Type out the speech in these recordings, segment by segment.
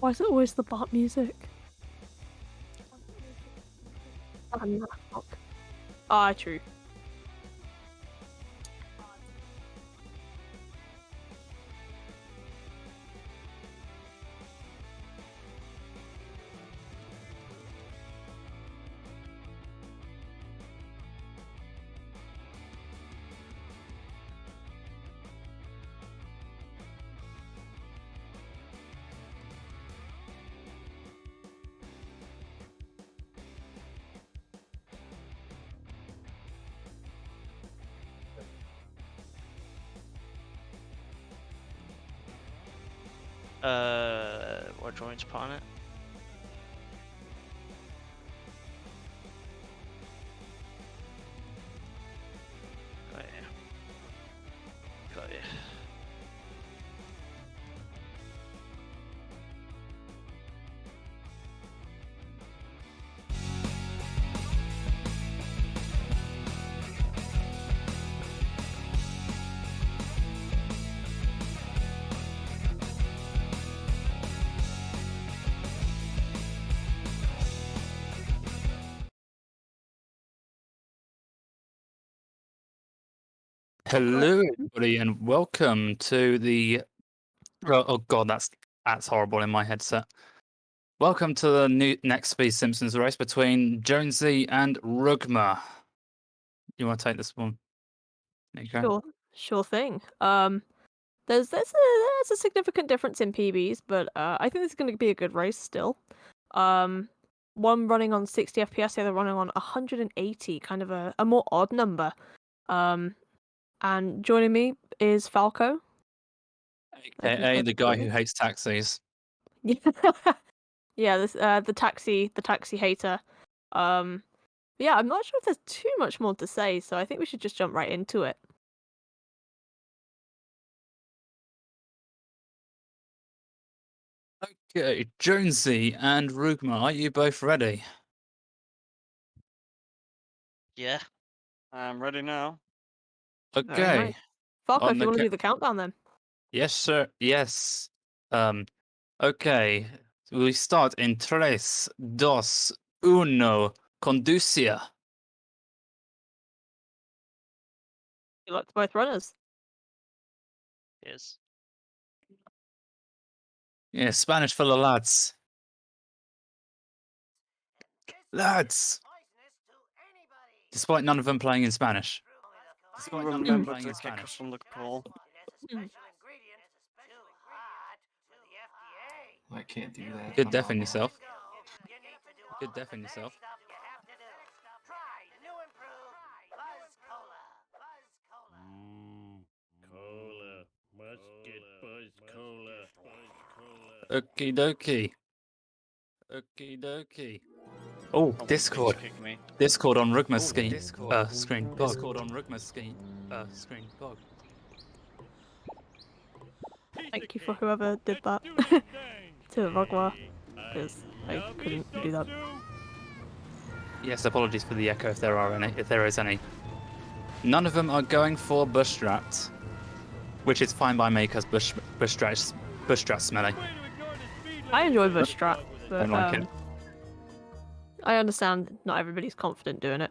Why is it always the bot music? Oh, no, fuck. Ah, true. What joints upon it? Got ya. Got ya. Hello, everybody, and welcome to the. Oh God, that's horrible in my headset. Welcome to the new next Speed Simpsons race between Jonesy and RUGHMAR. You want to take this one? There you go. Sure thing. There's a significant difference in PBs, but I think this is going to be a good race still. One running on 60 FPS, the other running on 180, kind of a more odd number. And joining me is Falco. AKA the guy who hates taxis. Yeah, this the taxi hater. Yeah, I'm not sure if there's too much more to say, so I think we should just jump right into it. Okay, Jonesy and RUGHMAR, are you both ready? Yeah. I'm ready now. Very Okay. nice. Falco, On if you the want to do the countdown then. Yes, sir. Yes. Okay. We start in tres, dos, uno. Conducia. Good luck to both runners. Yes. Yeah, Spanish for the lads. Lads! Despite none of them playing in Spanish. Despite none of them Remember playing to in kick us Spanish. from the call. I can't do that. Good deaf in yourself. Good deaf in yourself. Cola. Must get Buzz Cola. Okie dokie. Okie dokie. Oh, Discord. Kick me. Discord on RUGHMAR screen. Discord. Screen. Bug. Discord on RUGHMAR screen. Screen. Bug. Thank you for whoever did that to RUGHMAR, because I couldn't do that. Yes, apologies for the echo if there are any. If there is any. None of them are going for bush strapped, which is fine by me because bush straps smelly. I enjoy bush strap, but Don't like it. I understand not everybody's confident doing it.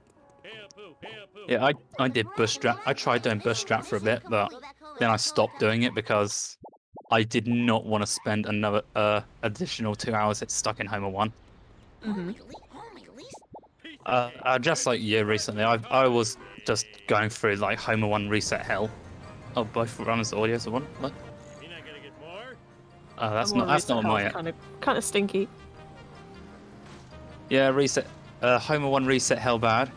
Yeah, I did bush strap. I tried doing bush strap for a bit, but then I stopped doing it because I did not want to spend another additional 2 hours stuck in Homer 1. Just like you recently, I was just going through like Homer 1 reset hell. Oh, both runners' audios are one. What? That's not what my kind of stinky. Yeah, reset. Homer 1 reset hell bad.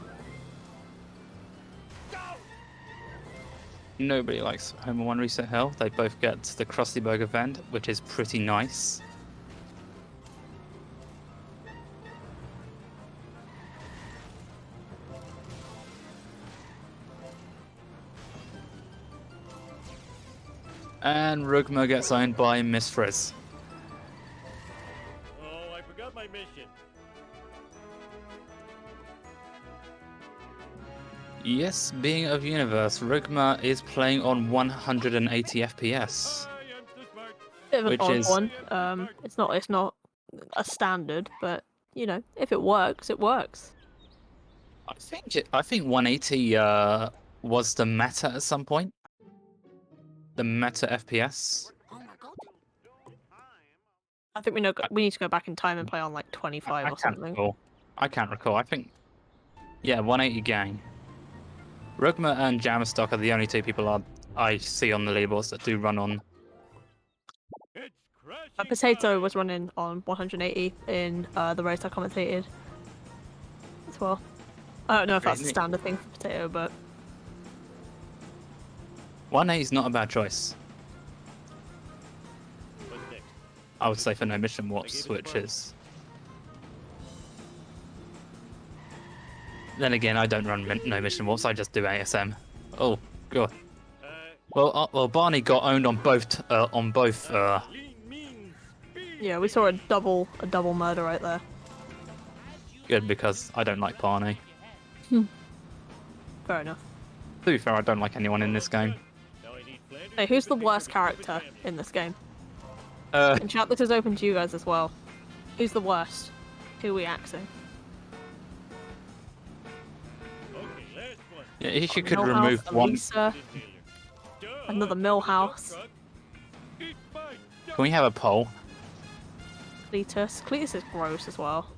Nobody likes Homer 1 reset hell. They both get the Krusty Burger vent, which is pretty nice. And RUGHMAR gets owned by Miss Frizz. Oh, I forgot my mission. Yes, being of universe, RUGHMAR is playing on 180 FPS. Bit of an Which odd is- one. It's not a standard, but you know, if it works, it works. I think 180 was the meta at some point. The meta FPS. I think we need to go back in time and play on like 25 I or can't something. recall. I can't recall. I think, yeah, 180 gang. RUGHMAR and Jammerstock are the only two people I see on the leaderboards that do run on. It's crashing Potato by. was running on 180 in the race I commentated as well. I don't know if that's a Really? standard thing for Potato, but 180 is not a bad choice. What's next? I would say for no mission warps, gave it a which buzz. is. Then again, I don't run no mission warps. I just do ASM. Oh god. Well, Barney got owned on both. Lean means speed. yeah, we saw a double murder right there. Good because I don't like Barney. Fair enough. To be fair, I don't like anyone in this game. Now I need Flanders Hey, who's with the picture worst for character family. in this game? Uh, And chat, this is open to you guys as well. Who's the worst? Who are we axing? Okay, last one. yeah, if you could Millhouse, remove one. Elisa, another Millhouse, Eat my duck. Can we have a poll? Cletus. Cletus is gross as well.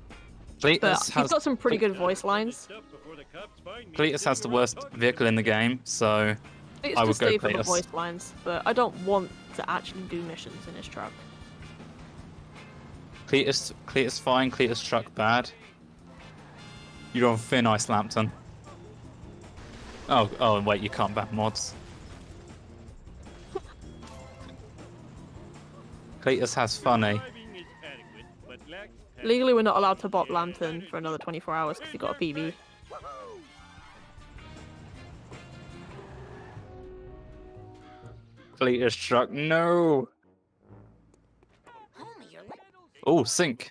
Cletus But he's has got some pretty good voice lines. Stuff before the cops find me. Cletus has the worst vehicle in the game, so It's I would just go stay for the Cletus. voice lines, but I don't want to actually do missions in his truck. Cletus fine, Cletus truck bad. You're on thin ice, Lampton. Oh, wait, you can't ban mods. Cletus has funny. Driving is adequate, but lacks Legally, we're not allowed to bot Lambton for another 24 hours because he got a PB. Cletus truck, no! Oh, sink.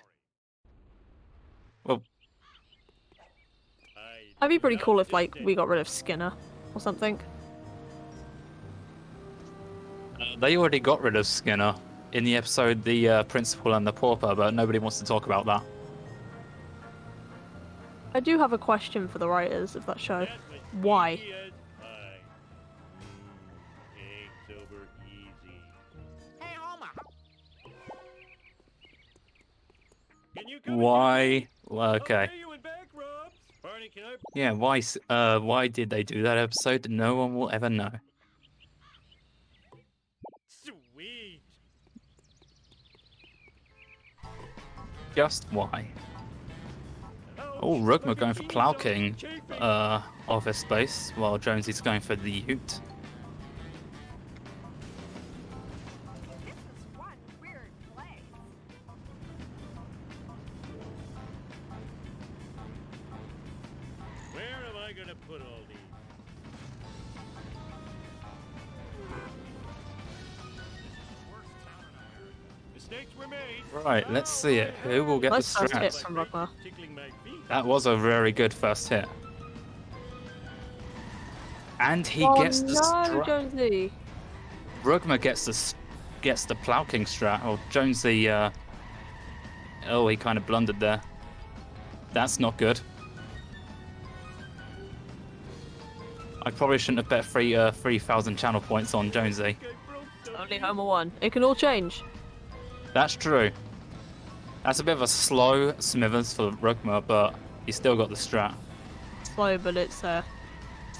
Well, That'd be pretty cool if, like, we got rid of Skinner or something. they already got rid of Skinner in the episode The Principal and the Pauper, but nobody wants to talk about that. I do have a question for the writers of that show. Why? Eggs over easy. Hey, Homer. Can you come Why? Well, okay. Hey, you in back, Robs? Barney, can I? Yeah, why did they do that episode? No one will ever know. Sweet. Just why? Oh, RUGHMAR going for Plow King office space, while Jonesy's going for the Ute. This is one weird place. Where am I gonna put all these? Mistakes were made. Right, let's see it. Who will get Nice the first hit strats? from RUGHMAR. Tickling my feet. That was a very good first hit. And he Oh gets the no, strat. Jonesy! RUGHMAR gets the Plow King strat. Or Jonesy, oh, he kind of blundered there. That's not good. I probably shouldn't have bet 3,000 channel points on Jonesy. I broke something. Only Homer 1. It can all change. That's true. That's a bit of a slow Smithers for RUGHMAR, but he's still got the strat. Slow, but it's Slow,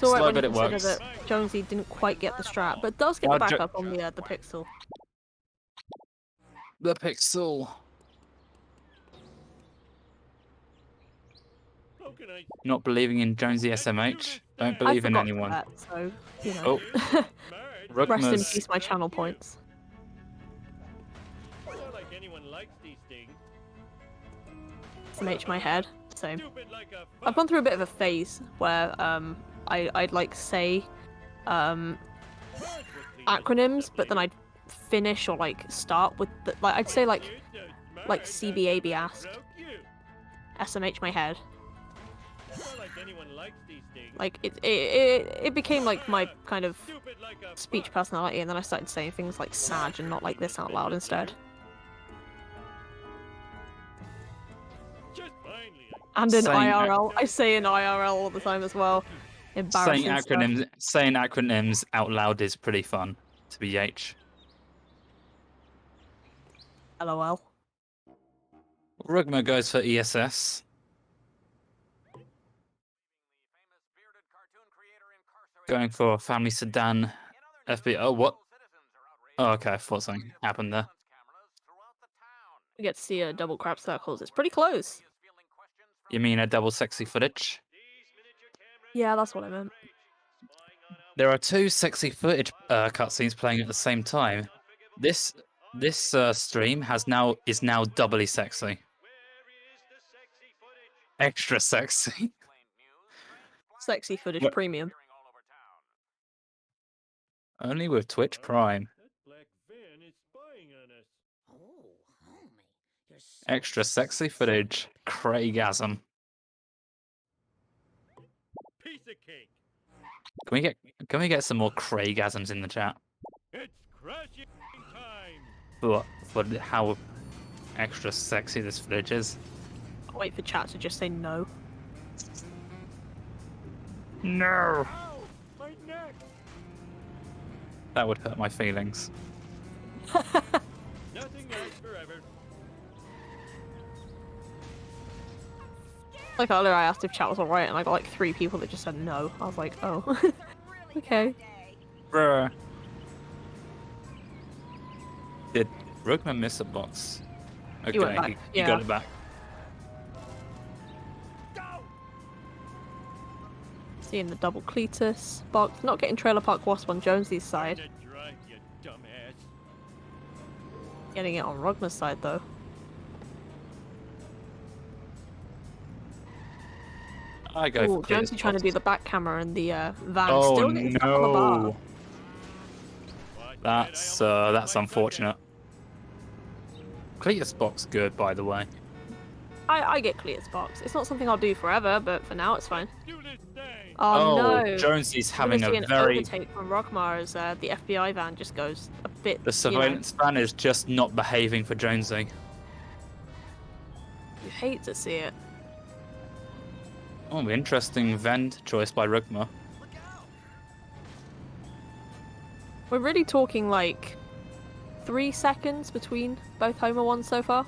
alright when but you it consider works. that Jonesy didn't quite get the strat, but does get Now, the backup on the pixel. The Pixel. How can I? Not believing in Jonesy SMH. Don't I believe in forgot anyone. that, so, you know. Oh, Marge, Rest in RUGHMAR's peace, my channel points. it's not like anyone likes these things. SMH my head. Same. Stupid like a I've gone through a bit of a phase where I'd like say acronyms, but then I'd finish or like start with the, like I'd say like CBAB asked. SMH my head. anyone likes these things. Like it became like my kind of Stupid like a speech fuck. personality, and then I started saying things like "Sag" and not like this out loud instead. Just finally. And in Saying IRL, I say in IRL all the time as well. saying Embarrassing stuff. acronyms out loud is pretty fun. To be H. LOL. RUGHMAR goes for ESS. Going for family sedan FBI. Oh, what? Oh, okay, I thought something happened there. We get to see a double crap circles. It's pretty close. You mean a double sexy footage? Yeah, that's what I meant. There are two sexy footage cutscenes playing at the same time. This stream is now doubly sexy. Extra sexy. Sexy footage What? premium. Only with Twitch Prime. That black van is spying on us. Oh, homie, you're so Extra sexy footage. Craigasm. Piece of cake. Can we get some more Craigasms in the chat? It's crashing time. For how extra sexy this footage is. I'll wait for chat to just say no. No. Ow! My neck. That would hurt my feelings. Nothing lasts forever. Like earlier, I asked if chat was alright, and I got like 3 people that just said no. I was like, oh, okay. Bruh. Did RUGHMAR miss a box? Okay, went back, he yeah. got it back. Seeing the double Cletus box. Not getting Trailer Park Wasp on Jonesy's side. Find a drive, you dumbass. Getting it on RUGHMAR's side, though. I go Ooh, for Jonesy Cletus trying to box. do the back camera and the van. Oh Still getting stuck on the bar. no! What? That's unfortunate. Cletus box good, by the way. I get Cletus box. It's not something I'll do forever, but for now it's fine. Do this thing. Oh, no! Jonesy's We're having gonna see a an very. overtake from RUGHMAR as the FBI van just goes a bit. The surveillance van is just not behaving for Jonesy. You hate to see it. Oh, interesting vend choice by RUGHMAR. We're really talking like 3 seconds between both Homer ones so far.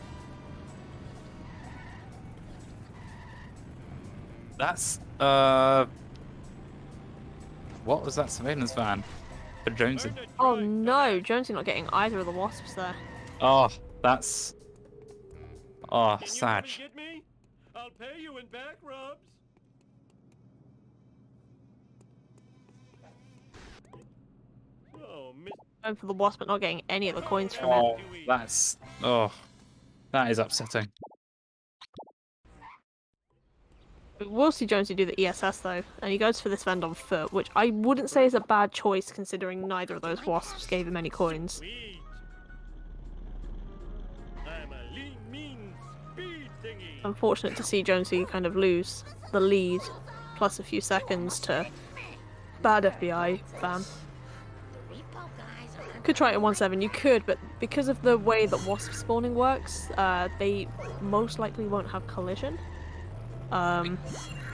That's what was that surveillance van for Jonesy? Oh no, Jonesy not getting either of the wasps there. Oh, that's Can you sad. come and get me? I'll pay you in back rubs. Oh, Miss. Going for the wasp, but not getting any of the coins from it. Oh, that is upsetting. We'll see Jonesy do the ESS though, and he goes for this vend on foot, which I wouldn't say is a bad choice considering neither of those wasps gave him any coins. Sweet. I'm a lean, mean speed thingy. Unfortunate to see Jonesy kind of lose the lead, plus a few seconds to bad FBI van. Could try it in 1-7, you could, but because of the way that wasp spawning works, they most likely won't have collision.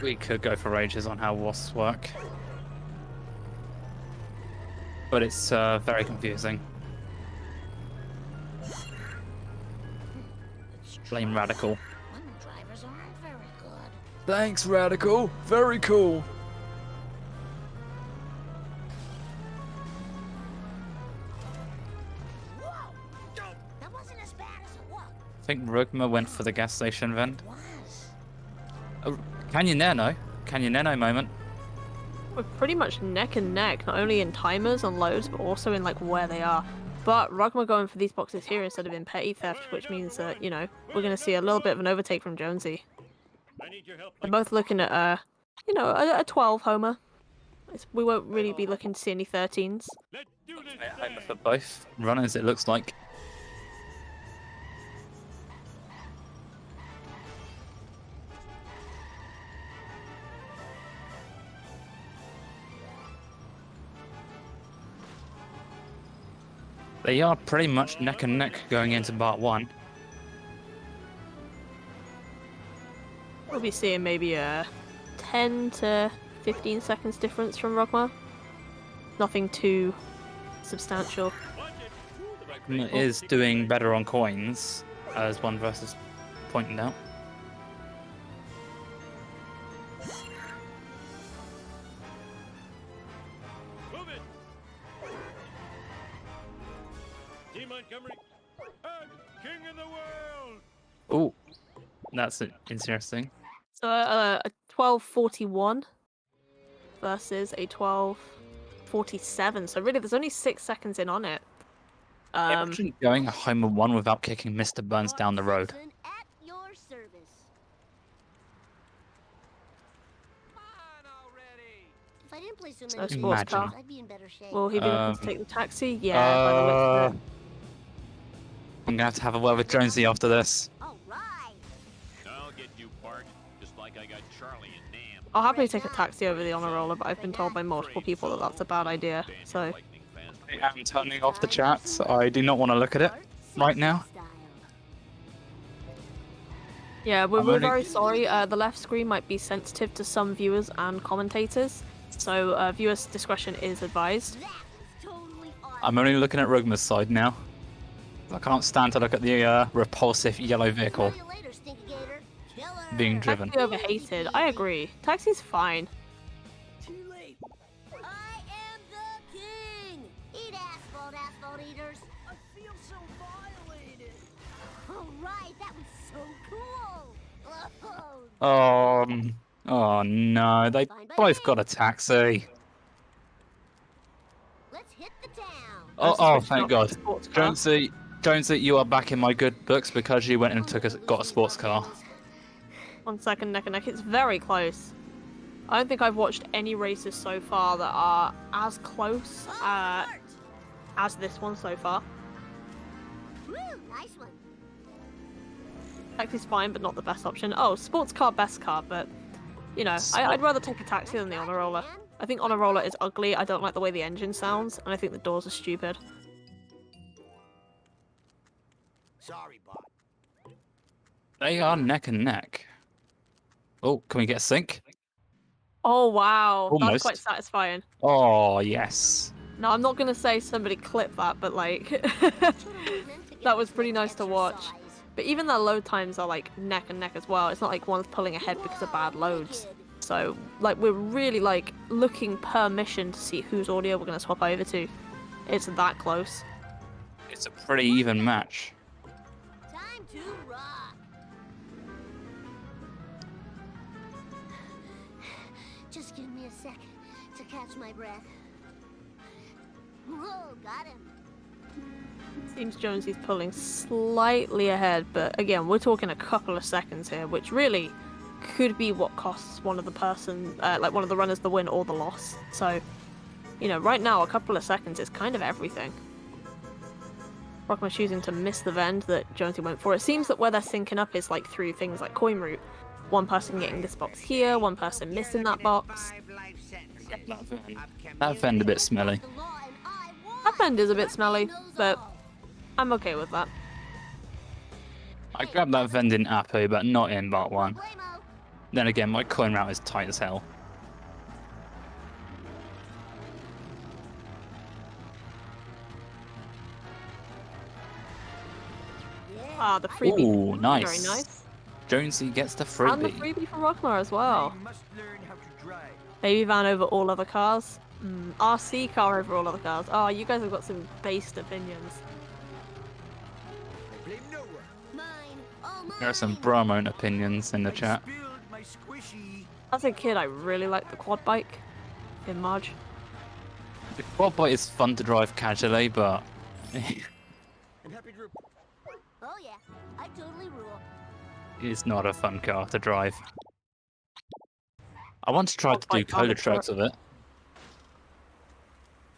We could go for rages on how wasps work, but it's very confusing. Blame Radical. Women drivers aren't very good. Thanks, Radical. Very cool. Whoa! That wasn't as bad as it was. I think RUGHMAR went for the gas station vent. Was. Canyoneno moment. We're pretty much neck and neck, not only in timers and loads, but also in like where they are. But RUGHMAR going for these boxes here instead of in petty theft, which means that, you know, we're going to see a little bit of an overtake from Jonesy. I need your help. They're both looking at, you know, a 12 Homer. We won't really be looking to see any 13s. Let's do this Homer thing. for both runners, it looks like. They are pretty much neck and neck going into part 1. We'll be seeing maybe a 10 to 15 seconds difference from RUGHMAR. Nothing too substantial. Is doing better on coins, as one versus pointed out. Move it! Team Montgomery, I'm king of the world! Oh, that's interesting. So a 12:41 versus a 12:47. So really, there's only 6 seconds in on it. Imagine going a home of 1 without kicking Mr. Burns down the road. Citizen at your service. Come on already! If I didn't play so So many sports games, car. I'd be in better shape. Will he be looking to take the taxi? Yeah, by the looks of it. I'm gonna have a word with Jonesy after this. All right. I'll get you, Bart, just like I got Charlie and Nam. I'll happily take a taxi over the honor roller, but I've been told by multiple people that that's a bad idea. So I'm turning off the chat. I do not want to look at it right now. yeah, I'm we're only- very sorry. The left screen might be sensitive to some viewers and commentators, so viewers' discretion is advised. That was totally awesome. I'm only looking at Rugmar's side now. I can't stand to look at the repulsive yellow vehicle See you later, Stinky Gator. Killer. being driven. Taxi overhated. I agree. Taxi's fine. Too late. I am the king. Eat asphalt, asphalt eaters. I feel so violated. All right, that was so cool. Oh no, they both got a taxi. Let's hit the town. Oh, Switching thank off God. the sports car. Jonesy, you are back in my good books because you went and got a sports car. 1 second, neck and neck. It's very close. I don't think I've watched any races so far that are as close as this one so far. Woo, nice one. Taxi's fine, but not the best option. Oh, sports car, best car, but you know, I'd rather take a taxi than the honor roller. I think honor roller is ugly. I don't like the way the engine sounds, and I think the doors are stupid. Sorry, Bart. They are neck and neck. Oh, can we get a sync? Oh wow, that's Almost. quite satisfying. Oh, yes. No, I'm not gonna say somebody clip that, but like, that was pretty nice to watch. But even their load times are like neck and neck as well. It's not like one's pulling ahead because of bad loads. So like we're really like looking per mission to see whose audio we're gonna swap over to. It's that close. It's a pretty even match. Time to rock. Just give me a sec to catch my breath. Whoa, got him. Seems Jonesy's pulling slightly ahead, but again, we're talking a couple of seconds here, which really could be what costs one of the runners the win or the loss. So, you know, right now a couple of seconds is kind of everything. RUGHMAR choosing to miss the vend that Jonesy went for. It seems that where they're syncing up is like through things like coin route. One person getting this box here, one person missing that box. That vend a bit smelly. The law and I won. That vend is a bit smelly, but I'm okay with that. I grabbed that vend in Apu, but not in Part 1. Blamo. Then again, my coin route is tight as hell. Ah, the freebie. Ooh, nice. Very nice. Jonesy gets the And the freebie. freebie from RUGHMAR as well. Baby van over all other cars. RC car over all other cars. Oh, you guys have got some based opinions. Mine. Oh, mine. There are some Brahmone opinions in the chat. As a kid, I really liked the quad bike in Marge. The quad bike is fun to drive casually, but Oh yeah, I totally rule. it's not a fun car to drive. I once tried to do Quad bike cola on the tracks with it.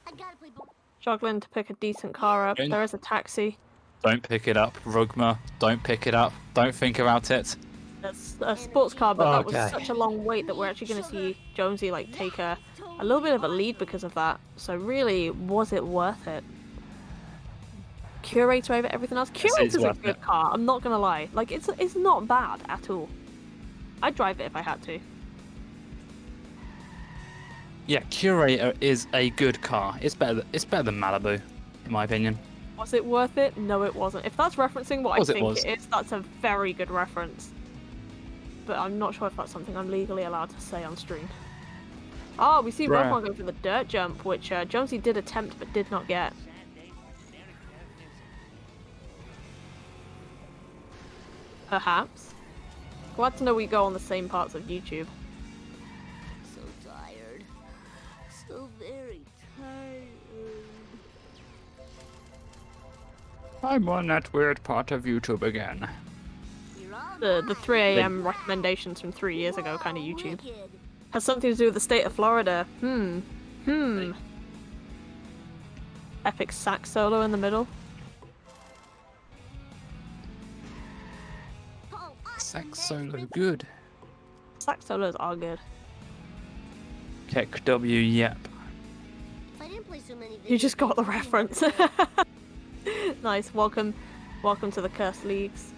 I gotta play ball. Struggling to pick a decent car up. Okay. There is a taxi. Don't pick it up, RUGHMAR. Don't pick it up. Don't think about it. It's a sports car, but that was Okay. such a long wait that we're actually going to see Jonesy like take a little bit of a lead because of that. So really, was it worth it? Curator over everything else. it's Curator's a worth good it. car. I'm not gonna lie. Like it's not bad at all. I'd drive it if I had to. Yeah, Curator is a good car. It's better than Malibu, in my opinion. Was it worth it? No, it wasn't. If that's referencing what I It think was. it is, that's a very good reference. But I'm not sure if that's something I'm legally allowed to say on stream. Oh, we see Right. RUGHMAR go for the dirt jump, which Jonesy did attempt but did not get. Perhaps. Glad to know we go on the same parts of YouTube. So tired. So very tired. I'm on that weird part of YouTube again. You're all The mine. 3 a.m. recommendations from 3 years ago kind of Whoa, YouTube. wicked. Has something to do with the state of Florida. Epic sax solo in the middle. Oh, Sax solo good. Sax solos are good. Kick W, yep. If I didn't play so many You just video got the games, I reference. wouldn't know. Nice. Welcome to the Cursed Leagues.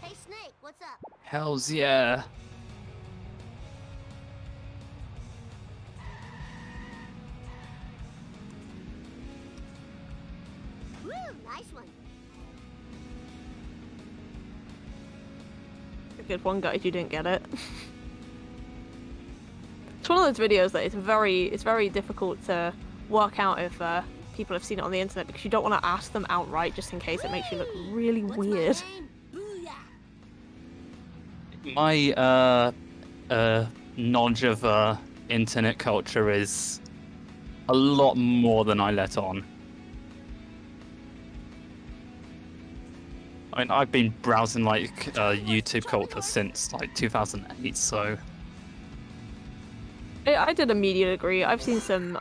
Hey Snake, what's up? Hells yeah. Woo, nice one. A good one, guys. You didn't get it. It's one of those videos that it's very difficult to work out if people have seen it on the internet because you don't want to ask them outright just in case it makes you look really What's weird. my name? Booyah. My knowledge of internet culture is a lot more than I let on. I mean, I've been browsing like YouTube culture since like 2008, so I did a media degree. I've seen some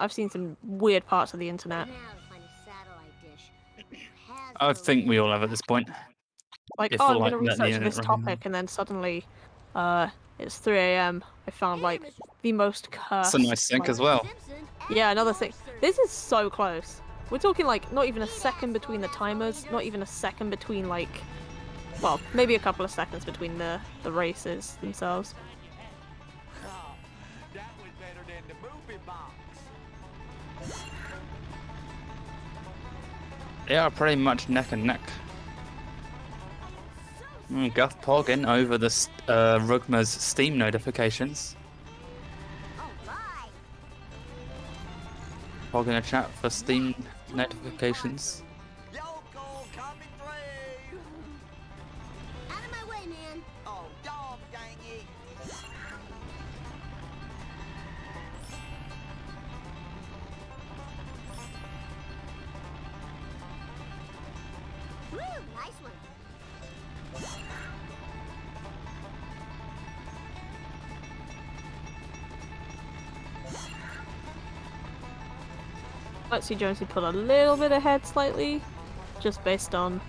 weird parts of the internet. Now to find a satellite dish. I Hasbro think we made all have at this point. Like, If oh, we're, I'm like, gonna letting the research this internet run. topic, and then suddenly, it's 3 a.m. I found like the most cursed. It's a nice sync as well. Simpson Yeah, and another thing. Monsters. This is so close. We're talking like not even a second between the timers, not even a second between like, well, maybe a couple of seconds between the races themselves. That was better than the movie box. They are pretty much neck and neck. Guff pogging over the RUGHMAR's Steam notifications. Alright. Pogging a chat for Steam notifications. Local coming through. Out of my way, man. Oh, dog dang it. Woo, nice one. Let's see, Jonesy put a little bit ahead slightly, just based on,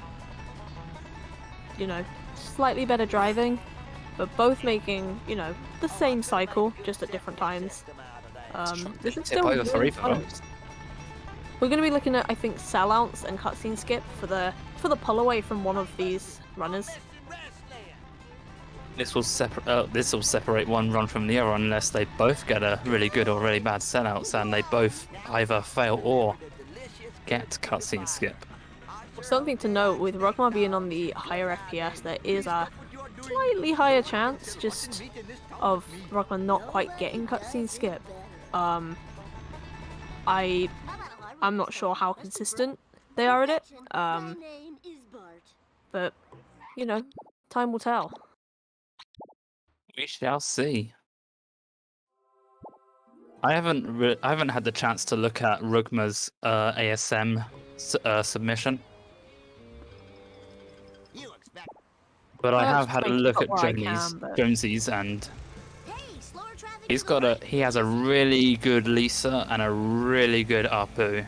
you know, slightly better driving, but both making, you know, the same cycle, just at different times. This is Tip still over really three for them. close. We're going to be looking at, I think, sellouts and cutscene skip for the pull away from one of these runners. This will separate one run from the other unless they both get a really good or really bad sellouts and they both either fail or get cutscene skip. Something to note, with RUGHMAR being on the higher FPS, there is a slightly higher chance just of RUGHMAR not quite getting cutscene skip. I'm not sure how consistent they are at it, My name is Bart. but, you know, time will tell. We shall see. I haven't had the chance to look at RUGHMAR's ASM submission, You expect but I I have actually had a try and look keep at up where I can, but- Jonesy's, and Hey, slower traffic. he's to got the a right. he has a really good Lisa and a really good Apu.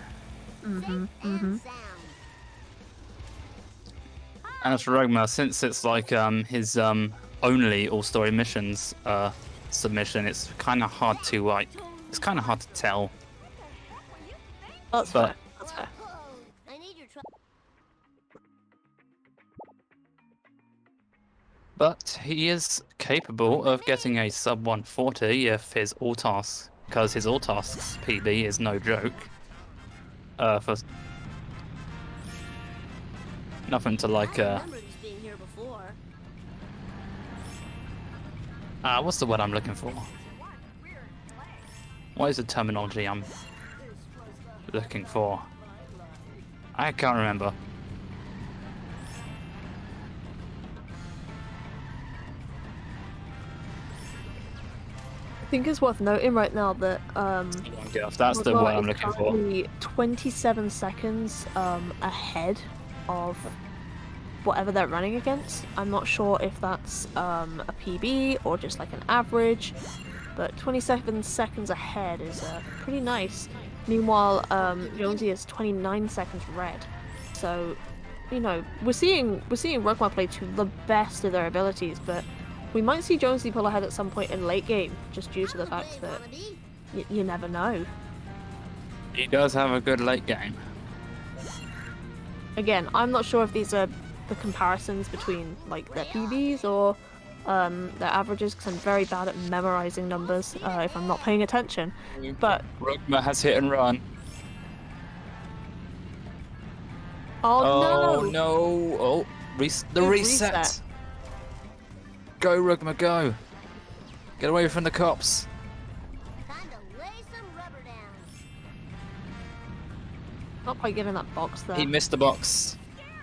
Safe and sound. And as for RUGHMAR, since it's like his only all story missions submission, it's kind of hard to tell. That's But- fair. That's fair. Oh, But he is capable of getting a sub 140 if his all tasks, because his all tasks PB is no joke. For nothing to like. I remember these being here before. What's the word I'm looking for? What is the terminology I'm looking for? I can't remember. I think it's worth noting right now that That's the RUGHMAR word I'm is looking for. currently 27 seconds ahead of whatever they're running against. I'm not sure if that's a PB or just like an average, but 27 seconds ahead is pretty nice. Meanwhile, Jonesy is 29 seconds red. So, you know, we're seeing RUGHMAR play to the best of their abilities, but we might see Jonesy pull ahead at some point in late game, just due to the fact that you never know. He does have a good late game. Again, I'm not sure if these are the comparisons between like their PBs or their averages, because I'm very bad at memorizing numbers if I'm not paying attention. But RUGHMAR has hit and run. oh no! no! Oh, the Big reset. reset. Go RUGHMAR, go! Get away from the cops. Time to lay some rubber down. Not quite getting that box there. He missed the box.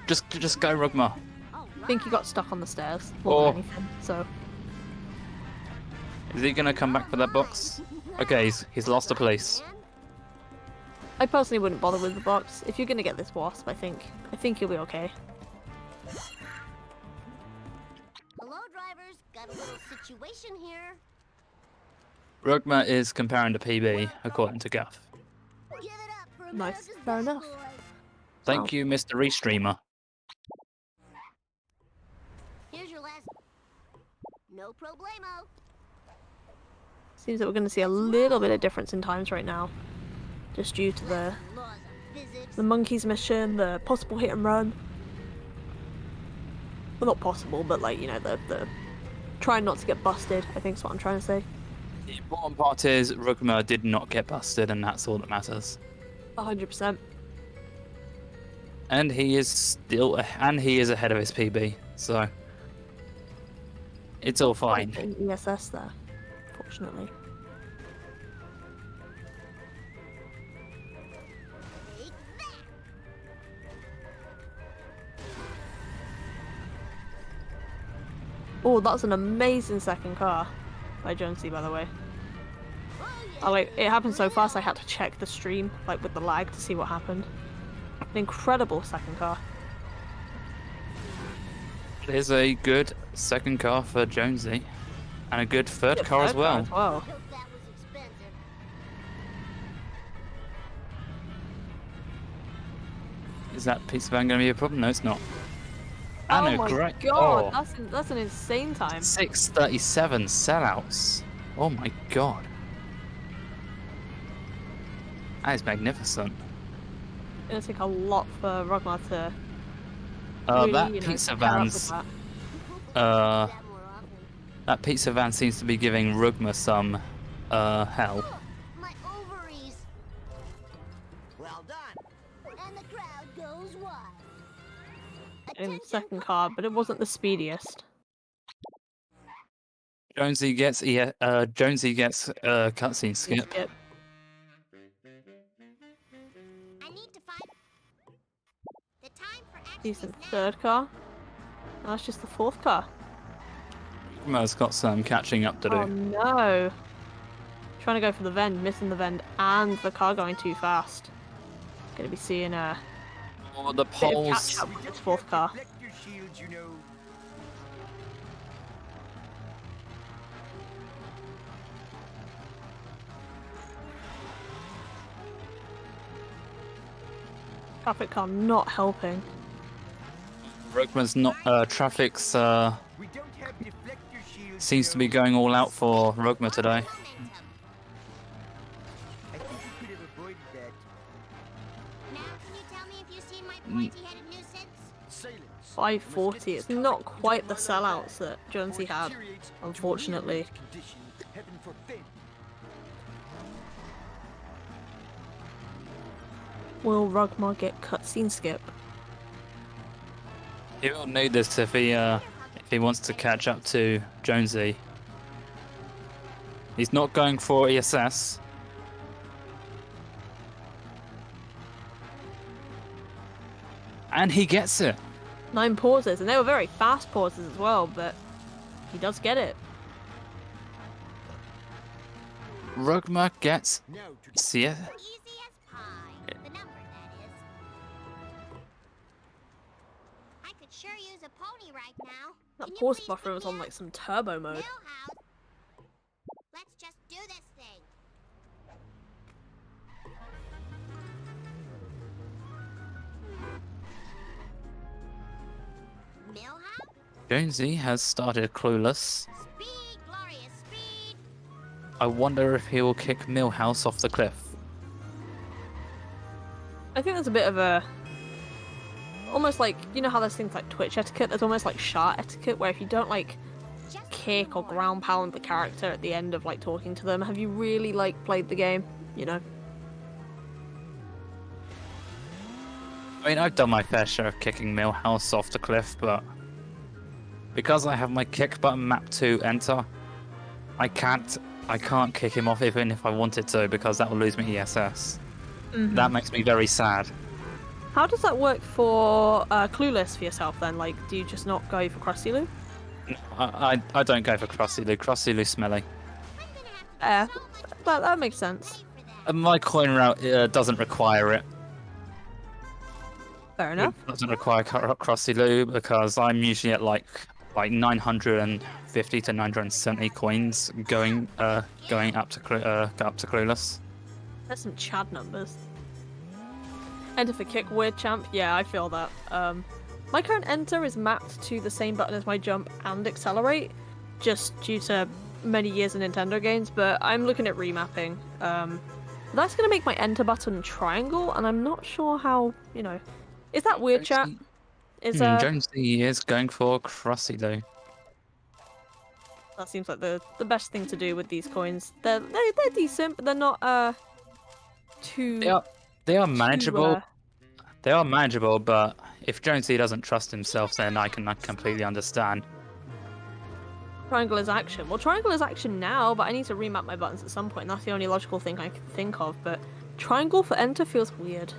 Just go RUGHMAR. I think he got stuck on the stairs more than anything. So Is he gonna come back for that box? Okay, he's lost the police. I personally wouldn't bother with the box. If you're gonna get this wasp, I think you'll be okay. Hello, drivers. Got a little situation here. RUGHMAR is comparing to PB, according to Gaff. Give it up for Nice. America's Fair best enough. boy. Thank you, Mr. Restreamer. Here's your last. No problemo. Seems that we're gonna see a little bit of difference in times right now, just due to Laws of physics. the monkeys mission, the possible hit and run. Well, not possible, but like, you know, the trying not to get busted, I think is what I'm trying to say. The important part is RUGHMAR did not get busted, and that's all that matters. 100%. And he is ahead of his PB, so it's all fine. An ESS there, fortunately. Take that. Oh, that's an amazing second car by Jonesy, by the way. Oh, yeah. Like, it happened so fast I had to check the stream, like with the lag, to see what happened. An incredible second car. It is a good second car for Jonesy, and a good third Good car as third well. Hope that was expensive. Is that pizza van going to be a problem? No, it's not. Oh And a my great god, that's an insane time. 6:37 sellouts. Oh my god. That is magnificent. It's gonna take a lot for RUGHMAR to really, That you know, pizza pair up with van's that. Do that more often. that pizza van seems to be giving RUGHMAR some hell. Oh, my ovaries. Well done. And the crowd goes wild. In Attention, second car, but it wasn't the speediest. Jonesy gets cutscene skip. Skip. I need to find the time for action. Decent is now. third car. Now it's just the fourth car. RUGHMAR's got some catching up to do. Oh no! Trying to go for the vend, missing the vend, and the car going too fast. Gonna be seeing a Oh, the bit of poles. catch up with this fourth car. Traffic car not helping. RUGHMAR's not. Traffic's seems to be going all out for RUGHMAR today. Momentum. I think you could have avoided that. Now, can you tell me if you've seen my pointy-headed nuisance? Silence. 540. It's not quite the sellouts that Jonesy had, unfortunately. Will RUGHMAR get cutscene skip? He will need this if he wants to catch up to Jonesy. He's not going for ESS. And he gets it. 9 pauses, and they were very fast pauses as well, but he does get it. RUGHMAR gets Easy CS. as pie. The number, that is. I could sure use a pony right now. That Can you pause please buffer pick was me on up? like some turbo mode. Millhouse. Let's just do this thing. Millhouse? Jonesy has started clueless. Speed, glorious speed. I wonder if he will kick Millhouse off the cliff. I think there's a bit of a... almost like, you know how there's things like Twitch etiquette? There's almost like Shard etiquette, where if you don't like Just kick or more. ground pound the character at the end of like talking to them, have you really like played the game? You know? I mean, I've done my fair share of kicking Millhouse off the cliff, but because I have my kick button mapped to enter, I can't kick him off even if I wanted to, because that will lose me ESS. That makes me very sad. How does that work for Clueless for yourself then? Like, do you just not go for Krusty Lou? I don't go for Krusty Lou. Krusty Lou's smelly. Yeah, that makes sense. And my coin route doesn't require it. Fair enough. It doesn't require Krusty Lou because I'm usually at like 950 to 970 coins going up to Clueless. There's some Chad numbers. Enter for kick, weird champ. Yeah, I feel that. My current enter is mapped to the same button as my jump and accelerate, just due to many years of Nintendo games, but I'm looking at remapping. That's going to make my enter button triangle, and I'm not sure how, you know... Is that weird, chat? Is Jonesy is going for Krusty Lou. That seems like the best thing to do with these coins. They're decent, but they're not too... They are manageable. uh, They are manageable, but if Jonesy doesn't trust himself, then I can completely understand. Triangle is action. Well, triangle is action now, but I need to remap my buttons at some point. And that's the only logical thing I can think of. But triangle for enter feels weird.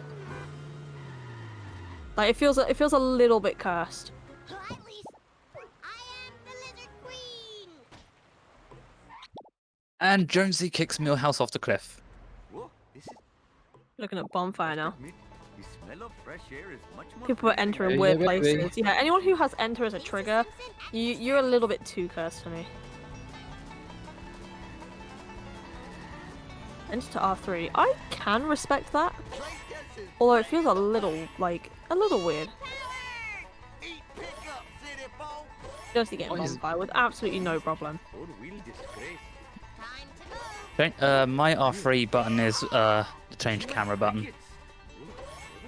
Like it feels a little bit cursed. At least I am the Lizard Queen. And Jonesy kicks Millhouse off the cliff. Whoa, this is Looking at bonfire now. admit, the smell of fresh air is much more People are entering Yeah, weird yeah, baby. places. Yeah, anyone who has enter as a trigger, you're a little bit too cursed for me. Enter to R3. I can respect that. Although it feels a little weird. Eat pickup, city folk. Jonesy getting What is- bonfire with absolutely no problem. Four-wheel disgrace. Time to move. My R3 button is the change camera button.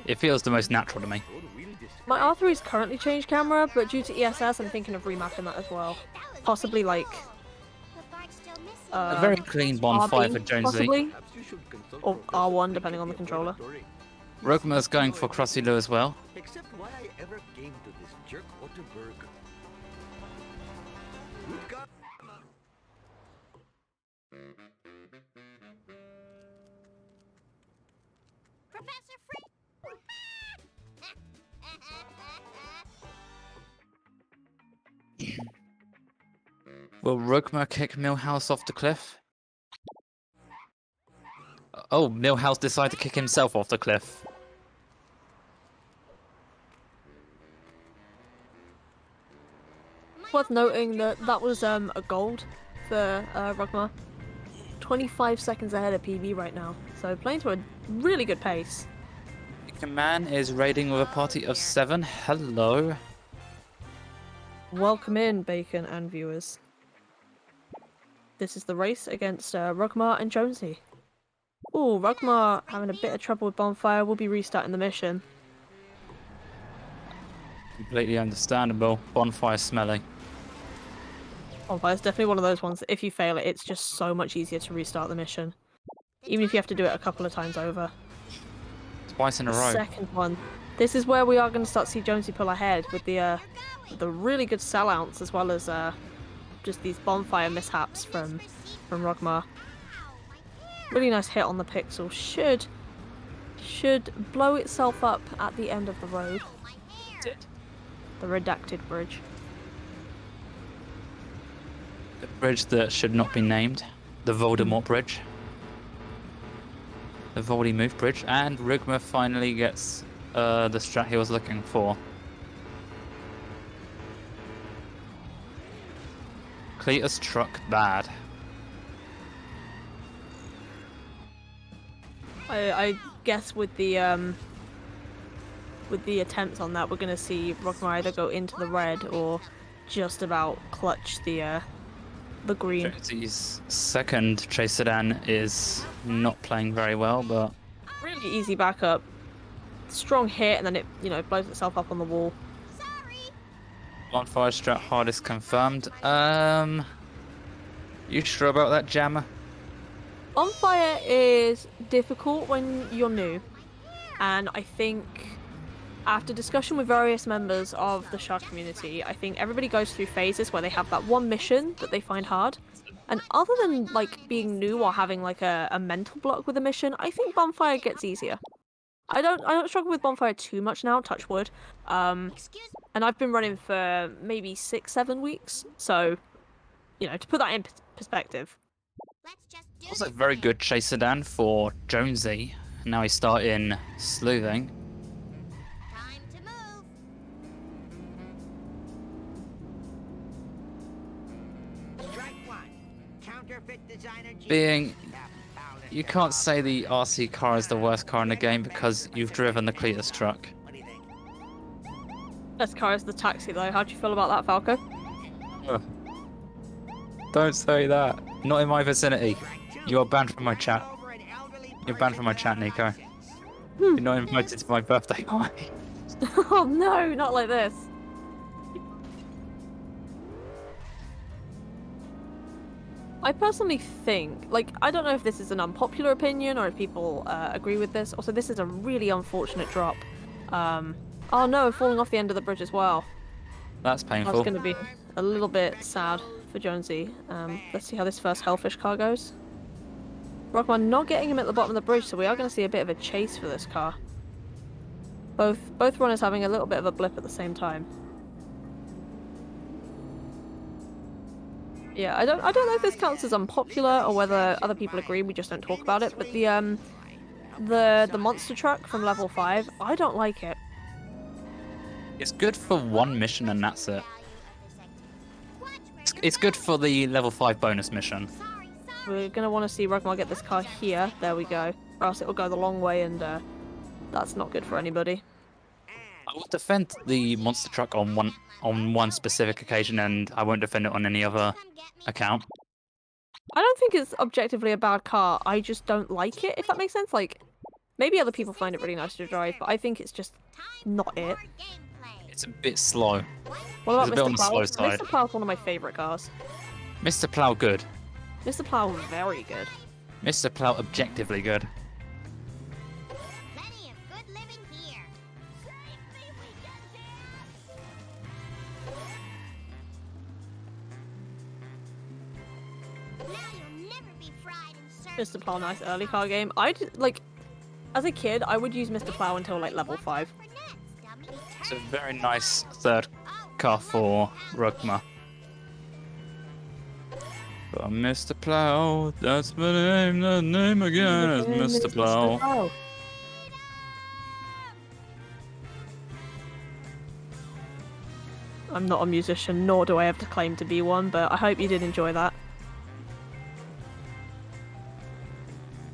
It feels the most natural to me. Four-wheel disgrace. My R3 is currently changed camera, but due to ESS, I'm thinking of remapping that as well. Possibly like The part's still missing. A very clean bonfire RB, for Jonesy. possibly, Perhaps you should consult or your R1 trusted depending on the controller. laboratory. RUGHMAR's going for Krusty Lou as well. Except why I ever came to this jerk Otterberg. Good God. Professor Free. Will RUGHMAR kick Millhouse off the cliff? Oh, Millhouse decided to kick himself off the cliff. Worth noting that that was a gold for RUGHMAR. 25 seconds ahead of PB right now, so playing to a really good pace. Man is raiding with a party of 7. Hello. Welcome in, Bacon and viewers. This is the race against RUGHMAR and Jonesy. Ooh, RUGHMAR having a bit of trouble with bonfire. We'll be restarting the mission. Completely understandable. Bonfire smelly. Bonfire is definitely one of those ones that if you fail it, it's just so much easier to restart the mission. Even if you have to do it a couple of times over. Twice in a The row. second one. This is where we are going to start to see Jonesy pull ahead with the really good sellouts as well as just these bonfire mishaps from RUGHMAR. Really nice hit on the pixel. Should blow itself up at the end of the road. The redacted bridge. The bridge that should not be named. The Voldemort Bridge. The Voldemort Bridge. And RUGHMAR finally gets the strat he was looking for. Cletus truck bad. I guess with the attempts on that, we're gonna see RUGHMAR either go into the red or just about clutch the green. Jonesy's second chase sedan is not playing very well, but Really easy backup. Strong hit, and then it blows itself up on the wall. bonfire strat hardest confirmed. You sure about that, Jammer? Bonfire is difficult when you're new, and I think after discussion with various members of the Shark community, I think everybody goes through phases where they have that one mission that they find hard. And other than like being new or having like a mental block with a mission, I think Bonfire gets easier. I don't struggle with Bonfire too much now, touch wood. And I've been running for maybe 6-7 weeks, so to put that in perspective. Also a very good chase sedan for Jonesy. Now he's starting sleuthing. Time to move. Strike one. Counterfeit designer Being, you can't say the RC car is the worst car in the game because you've driven the Cletus truck. What do you think? Best car is the taxi though. How do you feel about that, Falco? Ugh. Don't say that. Not in my vicinity. You are banned from my chat. You're banned from my chat, Nico. You're not invited to my birthday party. Oh no, not like this. I personally think, I don't know if this is an unpopular opinion or if people agree with this. Also, this is a really unfortunate drop. Oh no, falling off the end of the bridge as well. That's That's painful. going to be a little bit sad for Jonesy. Let's see how this first Hellfish car goes. RUGHMAR not getting him at the bottom of the bridge, so we are going to see a bit of a chase for this car. Both runners having a little bit of a blip at the same time. Yeah, I don't know if this counts as unpopular or whether other people agree. We just don't talk about it. But the monster truck from level 5, I don't like it. It's good for one mission and that's it. It's good for the level 5 bonus mission. We're gonna want to see RUGHMAR get this car here. There we go. Or else it will go the long way, and that's not good for anybody. I will defend the monster truck on one specific occasion, and I won't defend it on any other account. I don't think it's objectively a bad car. I just don't like it, if that makes sense. Maybe other people find it really nice to drive, but I think it's just not it. It's a bit slow. What about It's a bit on Mr. the Plow? slow side. Mr. Plow's one of my favourite cars. Mr. Plow good. Mr. Plow very good. Mr. Plow objectively good. Plenty of good living here. Now you'll never be fried and served. Mr. Plow, nice early car game. As a kid, I would use Mr. Plow until level 5. It's a very nice third car for RUGHMAR. But Mr. Plow, that's the name again is Mr. Plow. I'm not a musician, nor do I have to claim to be one, but I hope you did enjoy that.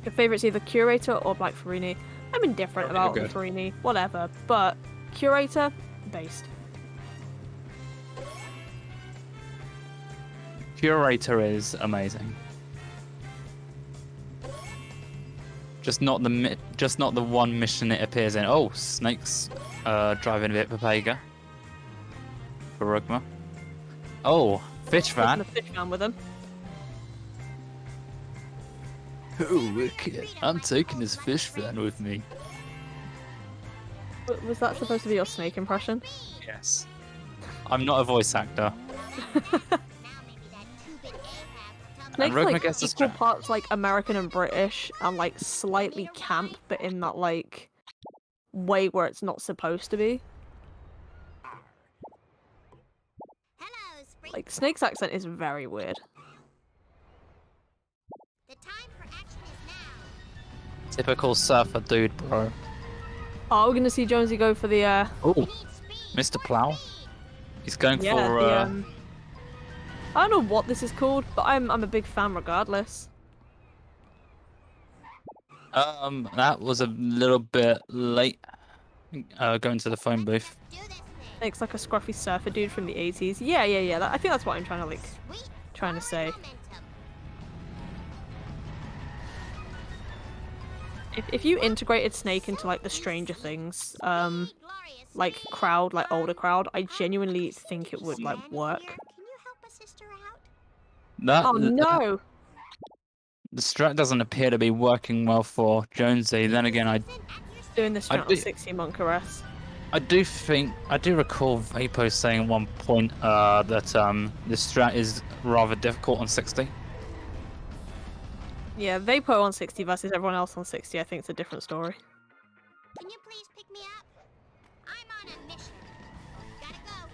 Your favourite's either Curator or Black Farini. I'm indifferent about the Farini, whatever, but Curator, based. Curator is amazing. Just not the one mission it appears in. Oh, Snake's driving a bit Papega. for RUGHMAR. Oh, fish Taking van. the fish van with him. Oh, wicked. I'm taking this fish van with me. Was that supposed to be your snake impression? Yes. I'm not a voice actor. Snake's RUGHMAR like gets the equal strap. parts like American and British, and like slightly camp, but in that like way where it's not supposed to be. Hello, Spring. Like Snake's accent is very weird. The time for action is now. Typical surfer dude, bro. Oh, we're gonna see Jonesy go for the Oh, We need speed. Mr. Plow. He's going yeah, for the I don't know what this is called, but I'm a big fan regardless. that was a little bit late. Going to the phone booth. Do this thing. Snake's like a scruffy surfer dude from the 80s. Yeah. I think that's what I'm trying to Sweet. trying to say. Momentum. If you integrated Snake into like the Stranger Things, Glorious like Snake. crowd, like older crowd, I genuinely think it would like work. Can you help a sister out? That Oh no! the strat doesn't appear to be working well for Jonesy. Then again, I Doing this I strat on do- 60 monk arrest. do recall Vapo saying at one point that this strat is rather difficult on 60. Yeah, Vapo on 60 versus everyone else on 60, I think it's a different story. Can you please pick me up? I'm on a mission. Gotta go.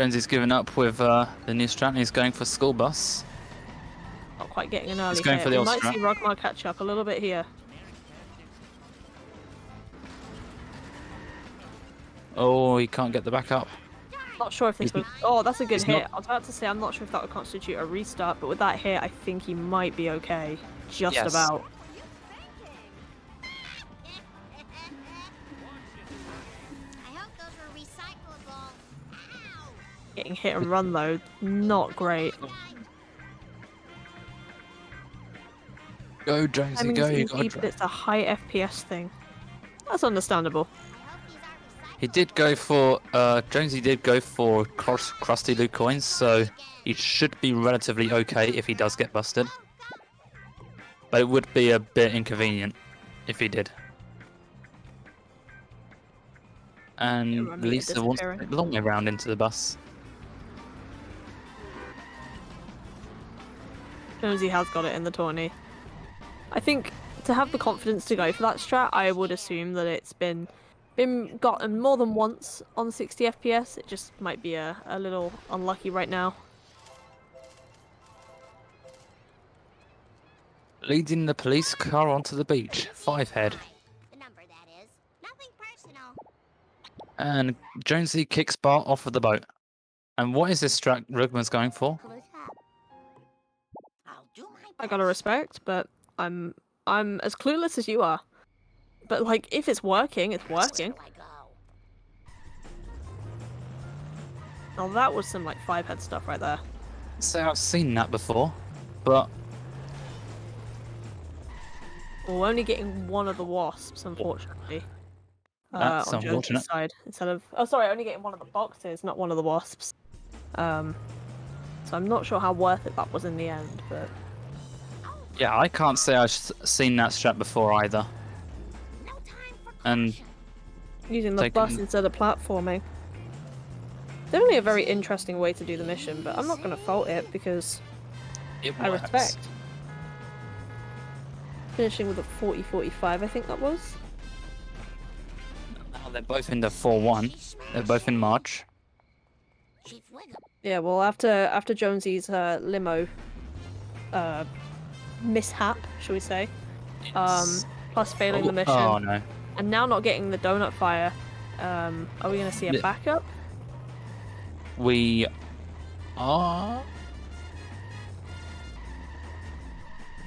Jonesy's given up with the new strat and he's going for school bus. Not quite getting an early going hit. for the We old might strat. see RUGHMAR catch up a little bit here. Oh, he can't get the back up. Not sure if this He's was... Oh, that's a good he's hit. not- I was about to say, I'm not sure if that would constitute a restart, but with that hit, I think he might be okay. Just Yes. about. I hope those were recyclable. Ow! Getting hit and run, though, not great. Go, Jonesy, Timing's go. You easy, gotta but try. it's a high FPS thing. That's understandable. I hope these are recyclable. He did go for Jonesy did go for crusty loot coins, so he should be relatively okay if he does get busted. But it would be a bit inconvenient if he did. And Remy Lisa wants to disappearing. take the long way round into the bus. Jonesy has got it in the tourney. I think to have the confidence to go for that strat, I would assume that it's been gotten more than once on 60 FPS. It just might be a little unlucky right now. Leading the police car onto the beach. 5 head. The number, that is. Nothing personal. And Jonesy kicks Bart off of the boat. And what is this strat RUGHMAR's going for? Close up. I'll do my best. I gotta respect, but I'm as clueless as you are. But like, if it's working, it's working. Where do I go? Now that was some like 5-head stuff right there. So I've seen that before, but We're only getting one of the wasps, unfortunately. That's on Jonesy's unfortunate. side instead of only getting one of the boxes, not one of the wasps. So I'm not sure how worth it that was in the end, but yeah, I can't say I've seen that strat before either. No time for And caution. using the bus Taking- instead of platforming. Definitely a very interesting way to do the mission, but I'm not going to fault it because it I works. respect. Finishing with a 40-45, I think that was. Now they're both in the 4-1. They're both in March. Chief Wiggum. Yeah, well, after Jonesy's limo mishap, shall we say, plus failing the mission, Oh no. and now not getting the donut fire, are we going to see a Yeah. backup? We are.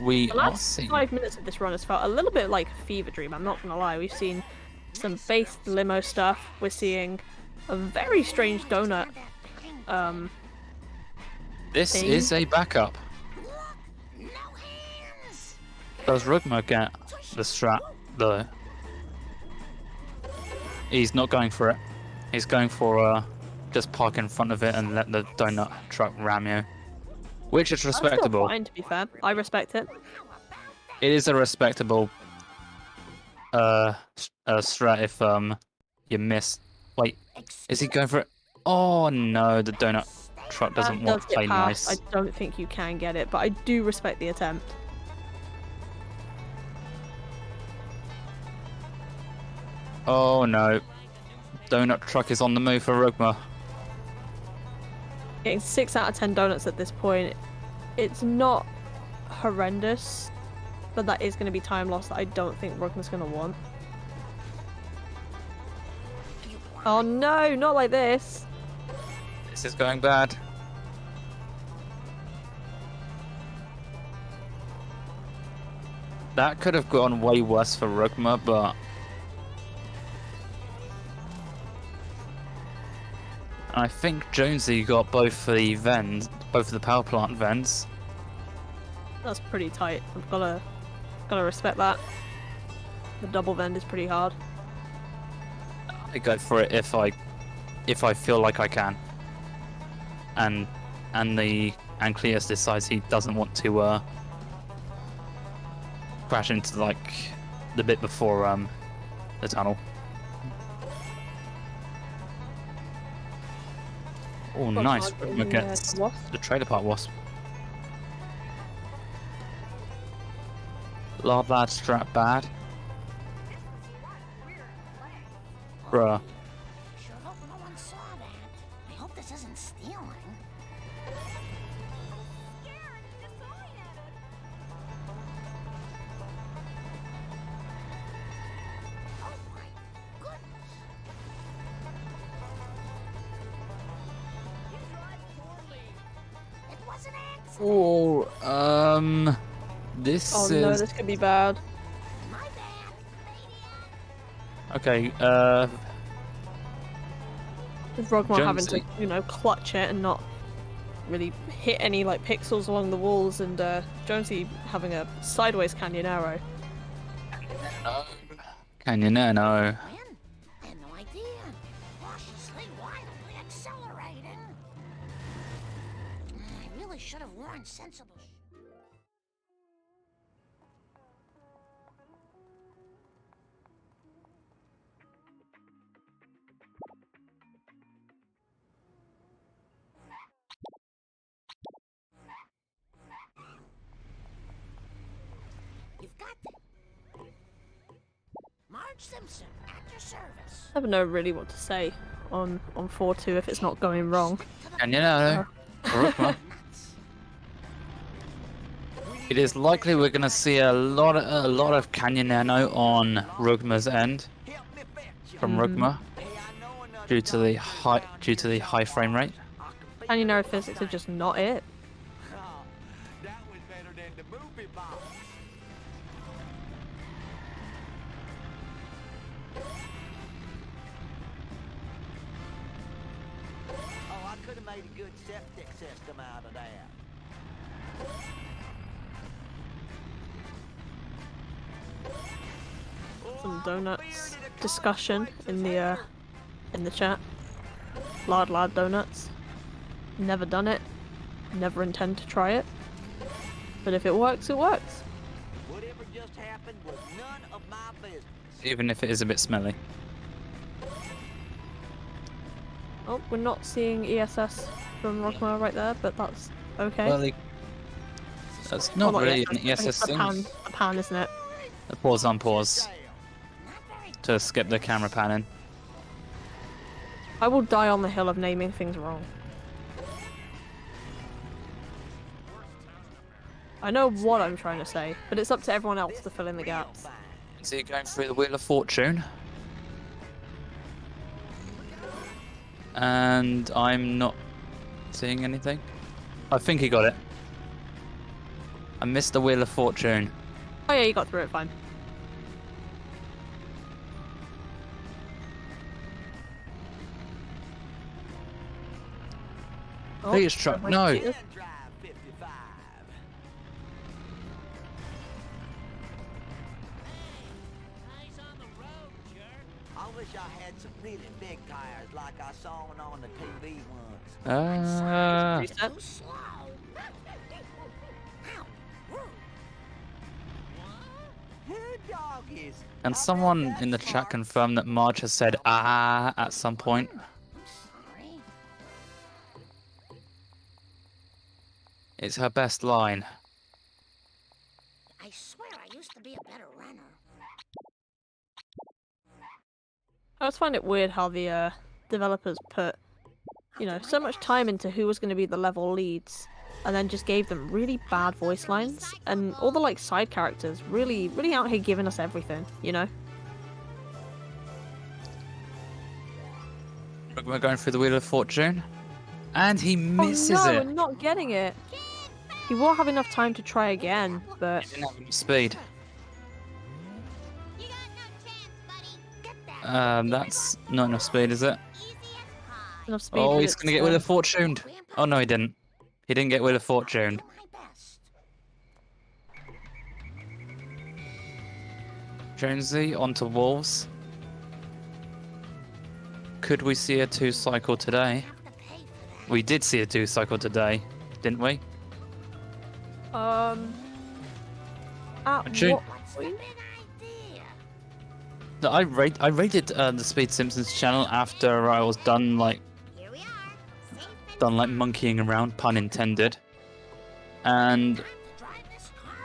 We The are last seeing. 5 minutes of this run has felt a little bit like a fever dream, I'm not going to lie. We've seen some based limo stuff, we're seeing a very strange donut. This thing. is a backup. No hands. Does RUGHMAR get the strat though? He's not going for it. He's going for just park in front of it and let the donut truck ram you, which is That's still respectable. fine, to be fair. I respect it. It is a respectable strat if you miss. Wait, is he going for it? Oh no, the donut truck doesn't want Does to play get past. nice. I don't think you can get it, but I do respect the attempt. Oh no, donut truck is on the move for RUGHMAR. Getting 6 out of 10 donuts at this point, it's not horrendous, but that is going to be time loss that I don't think RUGHMAR's going to want. Oh no, not like this. This is going bad. That could have gone way worse for RUGHMAR, but I think Jonesy got both the vents, both of the power plant vents. That's pretty tight. I've gotta respect that. The double vend is pretty hard. I go for it if I feel like I can. And Cleus decides he doesn't want to crash into like the bit before the tunnel. Oh, nice! RUGHMAR gets the trailer park wasp. Lard lad strat bad. Bruh. Sure hope no one saw that. I hope this isn't stealing. Oh my goodness. It was an accident. Oh, this Oh is no, this could be bad. My bad. okay. With RUGHMAR having to, Jonesy. you know, clutch it and not really hit any like pixels along the walls, and Jonesy having a sideways canyon arrow. Canyon Nano. When? I had no idea. Cautiously, wildly accelerating. I really should have worn sensible. You've got them. Marge Simpson, at your service. I don't know really what to say on 4-2 if it's not going wrong. Canyon Nano. RUGHMAR. It is likely we're going to see a lot of Canyon Nano on RUGHMAR's end from RUGHMAR due to the high frame rate. Canyon arrow physics are just not it. That was better than the movie box. Oh, I could have made a good septic system out of that. Some donuts discussion in the chat. Lard donuts. Never done it. Never intend to try it. But if it works, it works. Whatever just happened was none of my business. Even if it is a bit smelly. Oh, we're not seeing ESS from RUGHMAR right there, but that's okay. Well, that's not Well, really ESS, an I think ESS it's thing. a pan, isn't it? A pause on pause Not very to skip the camera panning. I will die on the hill of naming things wrong. I know what I'm trying to say, but it's up to everyone else to fill in the gaps. Is he going through the Wheel of Fortune? And I'm not seeing anything. I think he got it. I missed the Wheel of Fortune. Oh yeah, you got through it fine. Oh, Please truck, wait, no. it is- Then drive 55. Eyes on the road, jerk. All this I had some really big tires like I saw on the TV once. Reset. Too slow. Who doggies? And someone in the chat confirmed that Marge has said "ah" at some point. I'm sorry. It's her best line. I swear I used to be a better runner. I just find it weird how the developers put, you know, so much time into who was going to be the level leads, and then just gave them really bad voice lines, and all the like side characters really out here giving us everything, you know. We're going through the Wheel of Fortune, and he misses oh no, it. we're not getting it. He will have enough time to try again, but He didn't have any speed. You got no chance, buddy. Get that. That's not enough speed, is it? Easy as pie. enough speed. Oh, but he's it's, gonna get Wheel of Fortune. Oh no, he didn't. He didn't get Wheel of Fortune. Do my best. Jonesy onto Wolves. Could we see a 2-cycle today? Have to pay for that. We did see a 2-cycle today, didn't we? at June- what What's the point? big idea? No, I rated the Speed Simpsons channel after I was done like Here we are. Safe and monkeying around, pun intended. And time to drive this car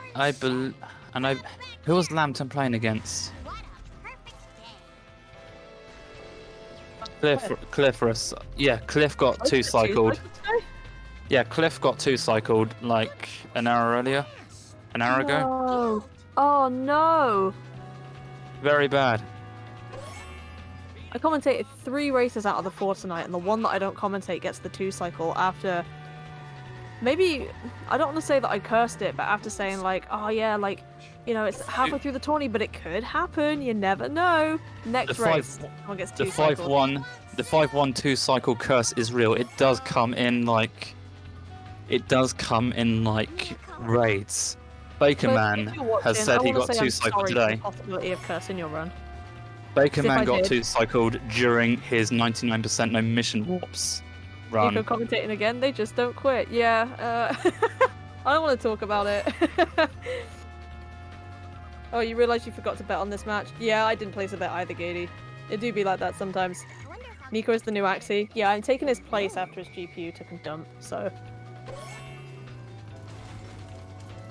and who was Lambton playing against? What a perfect day. Cliff for us. Yeah, Cliff got Oh, 2-cycled. today? Yeah, Cliff got 2-cycled like an hour earlier, an hour ago. No. Oh no! Very bad. I commentated 3 races out of the 4 tonight, and the one that I don't commentate gets the 2-cycle after. Maybe I don't want to say that I cursed it, but after saying like, oh yeah, like, you know, it's halfway through the tourney, but it could happen. You never know. Next The race, five- someone gets The 2-cycled. 5-1, the 5-1 2-cycle curse is real. It does come in like raids. Baker But Man if you're has watching, said I he wanna got say I'm 2-cycled sorry for the today. possibility of cursing your run. Baker if I Man got did- 2-cycled during his 99% no mission warps run. Nico commentating again, they just don't quit. Yeah, I don't want to talk about it. Oh, you realise you forgot to bet on this match? Yeah, I didn't place a bet either, Gady. It do be like that sometimes. I wonder if I'm Nico is the new Axie. Yeah, I'm taking his place after his GPU took a dump, so...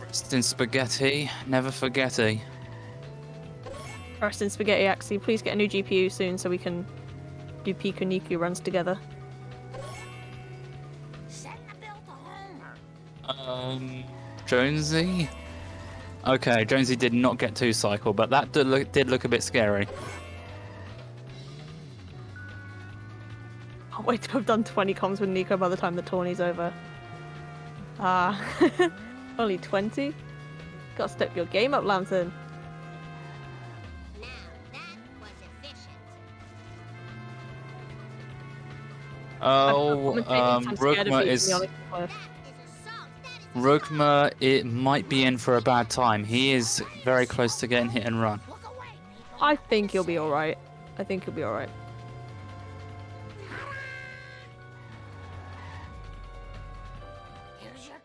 Rest in spaghetti, never forgetty. Rest in Spaghetti Axie, please get a new GPU soon so we can do Piku Niku runs together. setting the bill to Homer. Jonesy? Okay, Jonesy did not get 2-cycle, but that did look a bit scary. Can't wait to have done 20 comms with Nico by the time the tourney's over. Ah, only 20? Gotta step your game up, Lantern. Now that was efficient. RUGHMAR is... That is assault. That is RUGHMAR, it might be in for a bad time. He is very close to getting hit and run. look away. I think he'll be alright. I think he'll be alright. Here's your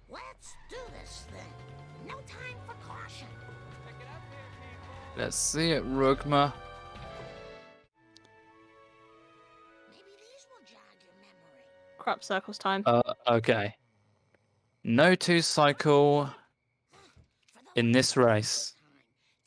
Let's do this thing. No time for caution. Let's see it, RUGHMAR. Maybe these will jog your memory. Crap circles time. Okay. No 2-cycle For the in this race.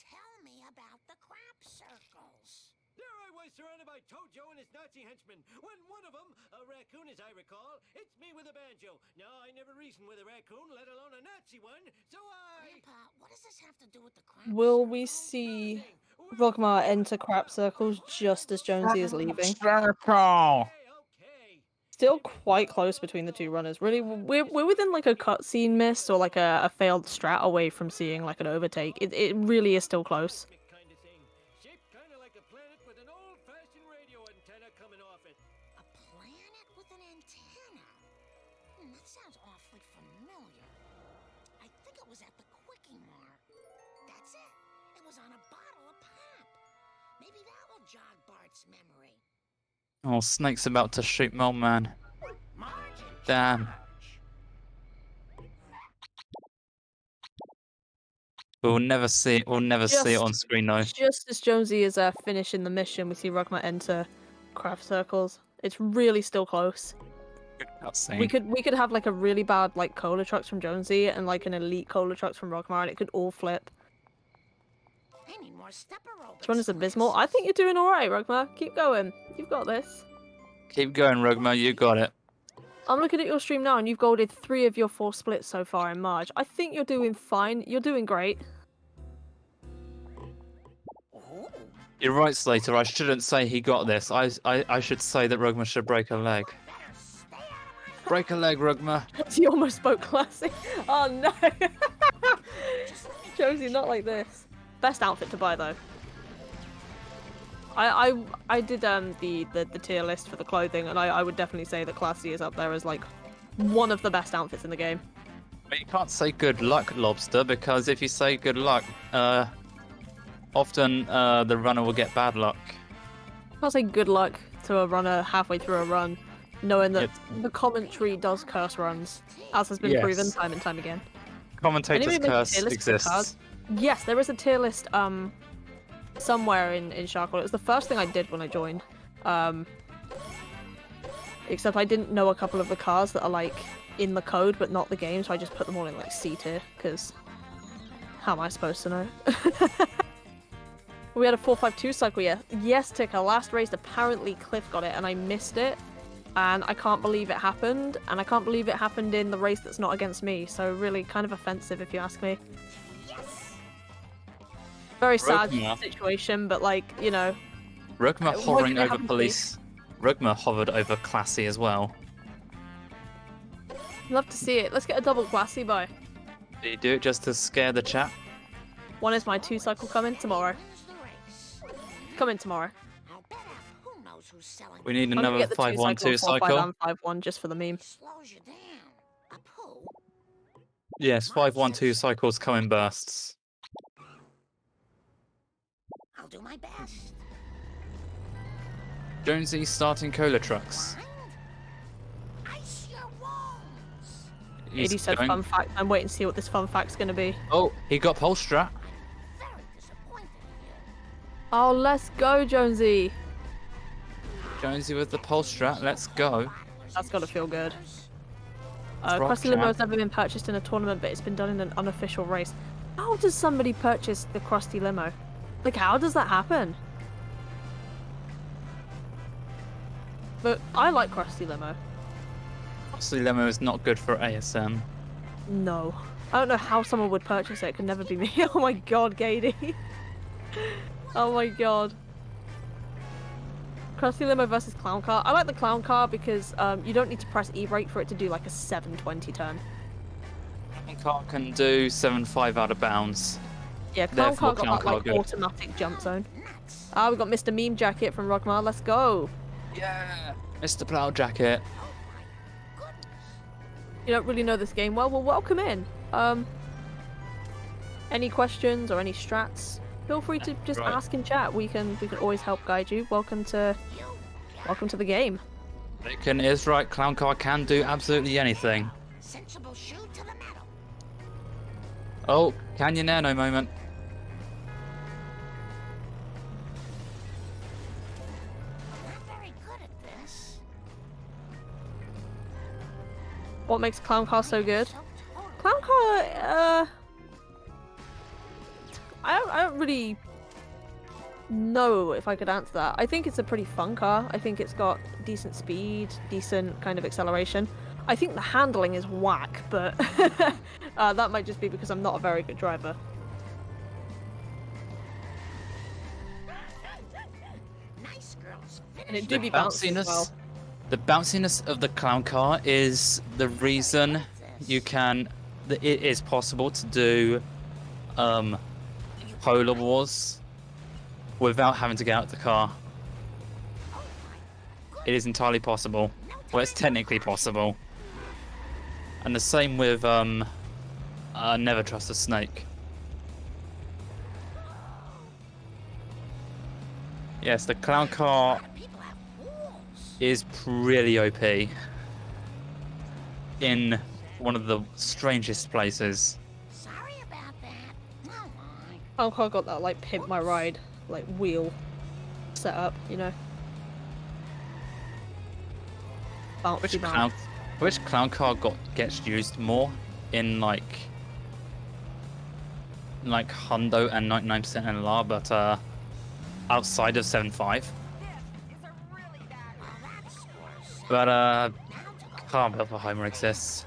time, tell me about the crap circles. There I was surrounded by Tojo and his Nazi henchmen, when one of them, a raccoon as I recall, hits me with a banjo. Now, I never reasoned with a raccoon, let alone a Nazi one, so I... Grandpa, what does this have to do with the crap Will we circles? see RUGHMAR enter crap circles just as Jonesy is leaving? Circle! Okay, okay. still quite close between the two runners. Really, we're within like a cutscene miss or like a failed strat away from seeing like an overtake. It really is still close. Kind of thing. Shaped kind of like a planet with an old-fashioned radio antenna coming off it. A planet with an antenna. That sounds awfully familiar. I think it was at the RUGHMAR. That's it. It was on a bottle of pop. Maybe that will jog Bart's memory. Oh, Snake's about to shoot Mole Man. Margin Damn. charge. We'll never see it. We'll never see it on screen though. Just as Jonesy is finishing the mission, we see RUGHMAR enter craft circles. It's really still close. We could have like a really bad like cola trucks from Jonesy and like an elite cola trucks from RUGHMAR, and it could all flip. I need more stepper robots. This one is abysmal. I think you're doing all right, RUGHMAR. Keep going. You've got this. Keep going, RUGHMAR. You got it. I'm looking at your stream now, and you've golded 3 of your 4 splits so far in March. I think you're doing fine. You're doing great. You're right, Slater. I shouldn't say he got this. I should say that RUGHMAR should break a leg. Break a leg, RUGHMAR. He almost spoke classic. Oh no. Jonesy, not like this. Best outfit to buy though. I did the tier list for the clothing, and I would definitely say that Classy is up there as like one of the best outfits in the game. But you can't say good luck, Lobster, because if you say good luck, often the runner will get bad luck. I'll say good luck to a runner halfway through a run, knowing that the commentary does curse runs, as has been proven time and time again. Commentator's curse exists. Yes, there is a tier list somewhere in Sharkle. It was the first thing I did when I joined. Except I didn't know a couple of the cars that are like in the code but not the game, so I just put them all in like C tier, because how am I supposed to know? We had a 452 cycle, yeah. Yes, Ticker, last race apparently Cliff got it and I missed it. And I can't believe it happened, and I can't believe it happened in the race that's not against me, so really kind of offensive if you ask me. Very sad situation, but like, you know. RUGHMAR hovering over police. RUGHMAR hovered over Classy as well. Love to see it. Let's get a double Classy buy. Do you do it just to scare the chat? One is my 2 cycle coming tomorrow. Coming tomorrow. We need another 512 cycle. 5-1 just for the meme. Yes, 512 cycles come in bursts. I'll do my best. Jonesy starting cola trucks. Ice your wounds. 80 said fun fact. I'm waiting to see what this fun fact's gonna be. Oh, he got pole strat. Very disappointed in you. Oh, let's go, Jonesy. Jonesy with the pole strat. Let's go. That's gotta feel good. Krusty Limo has never been purchased in a tournament, but it's been done in an unofficial race. How does somebody purchase the Krusty Limo? Like, how does that happen? But I like Krusty Limo. Krusty Limo is not good for ASM. No. I don't know how someone would purchase it. It could never be me. Oh my god, Gady. Oh my god. Krusty Limo versus Clown Car. I like the Clown Car because you don't need to press E-brake for it to do like a 720 turn. Clown Car can do 7.5 out of bounds. Yeah, Clown Car got that like good. automatic jump zone. Ah, we got Mr. Meme Jacket from RUGHMAR. Let's go. Yeah, Mr. Plow Jacket. You don't really know this game well. Well, welcome in. Any questions or any strats? Feel free to just ask in chat. We can always help guide you. Welcome to the game. Bacon is right. Clown Car can do absolutely anything. Sensible shoe to the metal. Oh, Canyon Nano moment. Not very good at this. What makes Clown Car so good? So totally. Clown Car, I don't really know if I could answer that. I think it's a pretty fun car. I think it's got decent speed, decent kind of acceleration. I think the handling is whack, but that might just be because I'm not a very good driver. Nice girls. And it do be bouncy as well. The bounciness of the clown car is the reason you can. It is possible to do Polar Wars without having to get out of the car. It is entirely possible. Well, it's technically possible. And the same with Never Trust a Snake. Yes, the clown car is pretty OP in one of the strangest places. Sorry about that. Oh my. Clown car got that like pimp my ride like wheel set up, you know. Bouncy Which clown car gets used more in like Hundo and 99% NLR, but outside of 7.5. But can't believe RUGHMAR exists.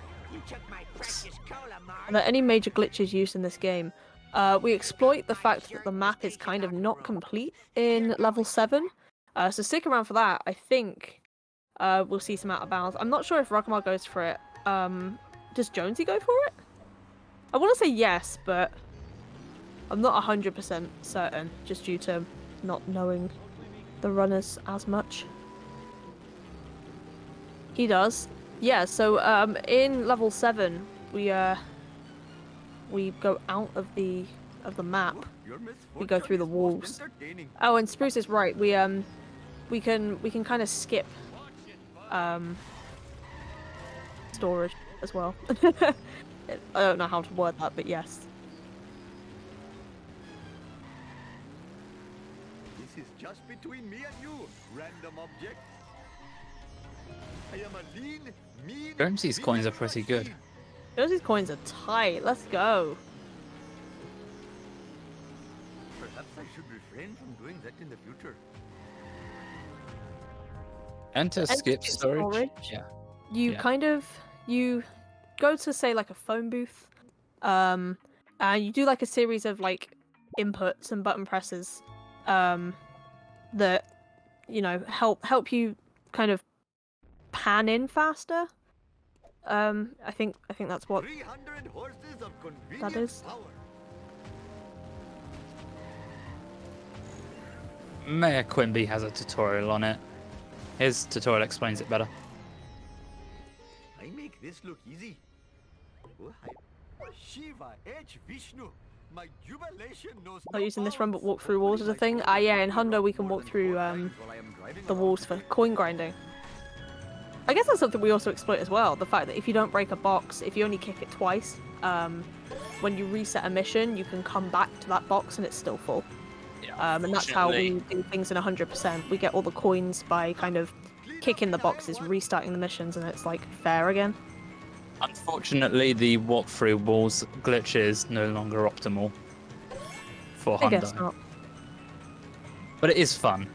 Are there any major glitches used in this game? We exploit the fact that the map is kind of not complete in level 7. So stick around for that. I think we'll see some out of bounds. I'm not sure if RUGHMAR goes for it. Does Jonesy go for it? I want to say yes, but I'm not 100% certain, just due to not knowing the runners as much. He does. Yeah, so in level 7, we go out of the map. We go through the walls. Oh, and Spruce is right. We can kind of skip storage as well. I don't know how to word that, but yes. This is just between me and you, random object. I am a lean, mean... Jonesy's coins are pretty good. Jonesy's coins are tight. Let's go. Perhaps I should refrain from doing that in the future. Enter skip storage. Yeah. You you go to say like a phone booth, and you do like a series of like inputs and button presses, that help you kind of pan in faster. I think that's what 300 horses of that is. power. Mayor Quimby has a tutorial on it. His tutorial explains it better. I make this look easy. Oh, Shiva H. Vishnu. My jubilation knows Not using this run, but walk through walls as a thing. Yeah, in Hundo we can walk through the walls for coin grinding. I guess that's something we also exploit as well. The fact that if you don't break a box, if you only kick it twice, when you reset a mission, you can come back to that box and it's still full. Yeah, and that's how we do things in 100%. We get all the coins by kind of kicking the boxes, restarting the missions, and it's like fair again. Unfortunately, the walk through walls glitch is no longer optimal for I guess Hundo. not. But it is fun.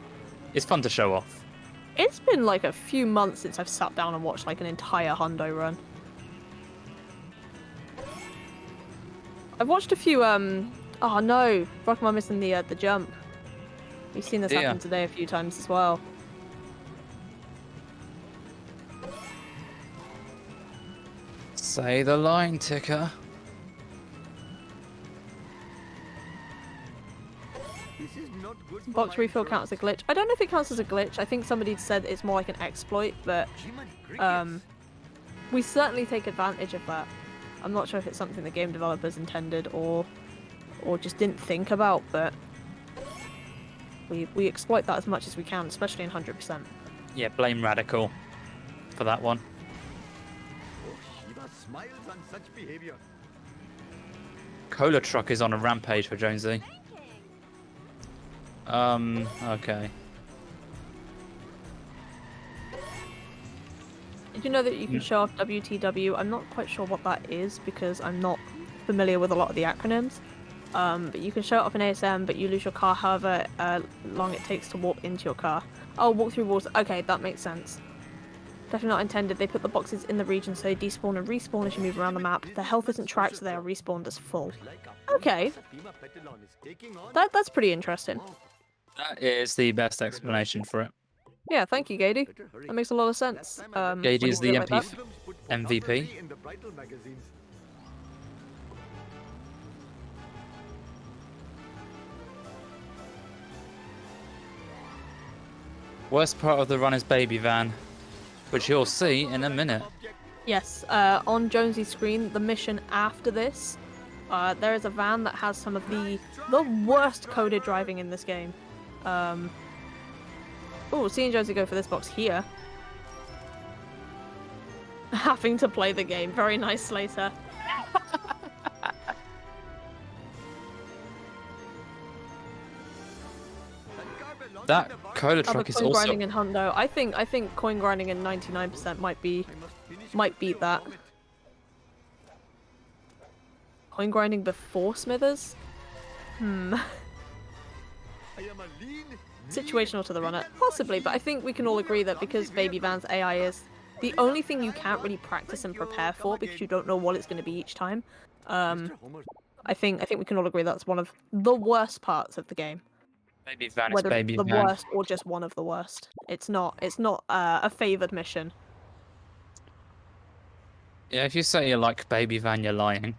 It's fun to show off. It's been like a few months since I've sat down and watched like an entire Hundo run. I've watched a few. Oh no, RUGHMAR missing the jump. We've seen this happen today a few times as well. Say the line, ticker. This is not good for Box my refill counts as a glitch. I don't know if it counts as a glitch. I think somebody said it's more like an exploit, but we certainly take advantage of that. I'm not sure if it's something the game developers intended or just didn't think about, but we exploit that as much as we can, especially in 100%. Yeah, blame Radical for that one. Oh, Shiva smiles on such behavior. Cola Truck is on a rampage for Jonesy. Okay. Did you know that you can show off WTW? I'm not quite sure what that is because I'm not familiar with a lot of the acronyms. But you can show it off in ASM, but you lose your car however long it takes to walk into your car. Oh, walk through walls. Okay, that makes sense. Definitely not intended. They put the boxes in the region so they despawn and respawn as you move around the map. The health isn't tracked, so they are respawned as full. Okay. That's pretty interesting. That is the best explanation for it. Yeah, thank you, Gady. Better hurry. That makes a lot of Last sense. time I read Gady when is you the put it like that. problems put MVP. pornography in the bridal magazines. Worst part of the run is Baby Van, which you'll see in a minute. Yes, on Jonesy's screen, the mission after this, there is a van that has some of the worst coded driving in this game. Oh, seeing Jonesy go for this box here. Having to play the game. Very nice, Slater. That cola Other truck is coin also... grinding in Hundo. I think coin grinding in 99% might beat that. Coin grinding before Smithers? Situational to the runner. Possibly, but I think we can all agree that because Baby Van's AI is the only thing you can't really practice and prepare for because you don't know what it's going to be each time. I think we can all agree that's one of the worst parts of the game. Baby Van is Whether Baby the Van. worst or just one of the worst. It's not a favored mission. Yeah, if you say you like Baby Van, you're lying.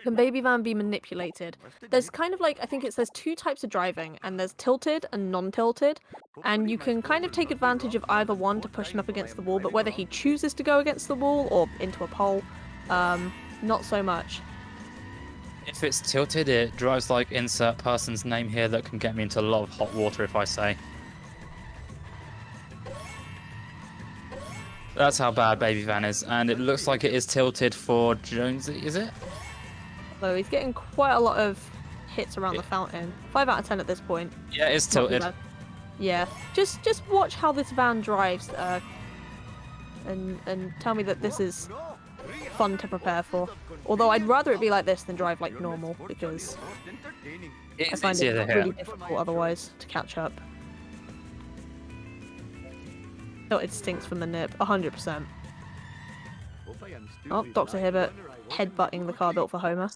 Can Baby Van be manipulated? There's kind of like, I think there's two types of driving, and there's tilted and non-tilted, and you can kind of take advantage of either one to push him up against the wall, but whether he chooses to go against the wall or into a pole, not so much. If it's tilted, it drives like insert person's name here that can get me into a lot of hot water if I say. That's how bad Baby Van is, and it looks like it is tilted for Jonesy, is it? Though he's getting quite a lot of hits around the fountain. 5 out of 10 at this point. Yeah, it's Not too tilted. bad. Yeah, just watch how this van drives, and tell me that this is fun to prepare for. Although I'd rather it be like this than drive like normal, because I find it really difficult otherwise to catch up. Oh, it stinks from the nip, 100%. Oh, Dr. Hibbert headbutting the car built for Homer.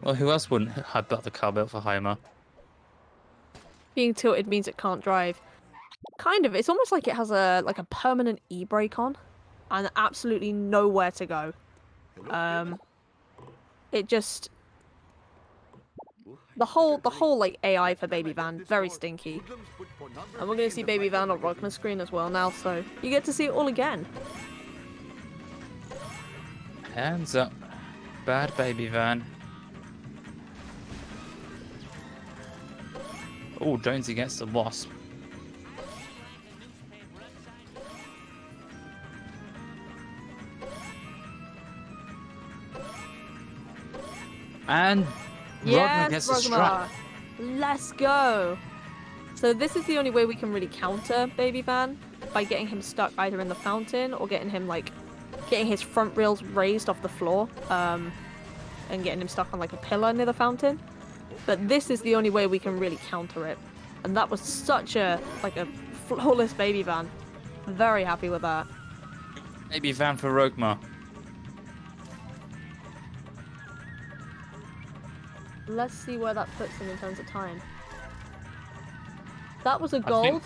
Well, who else wouldn't headbutt the car built for Homer? Being tilted means it can't drive. Kind of, it's almost like it has a permanent e-brake on, and absolutely nowhere to go. It just the whole like AI for Baby Van very stinky, and we're gonna see Baby Van on RUGHMAR screen as well now, so you get to see it all again. Hands up. Bad Baby Van. Oh, Jonesy gets the wasp. And RUGHMAR gets the strap. Let's go. So this is the only way we can really counter Baby Van, by getting him stuck either in the fountain or getting him getting his front wheels raised off the floor, and getting him stuck on like a pillar near the fountain. But this is the only way we can really counter it. And that was such a flawless Baby Van. Very happy with that. Baby Van for RUGHMAR. Let's see where that puts him in terms of time. That was a gold.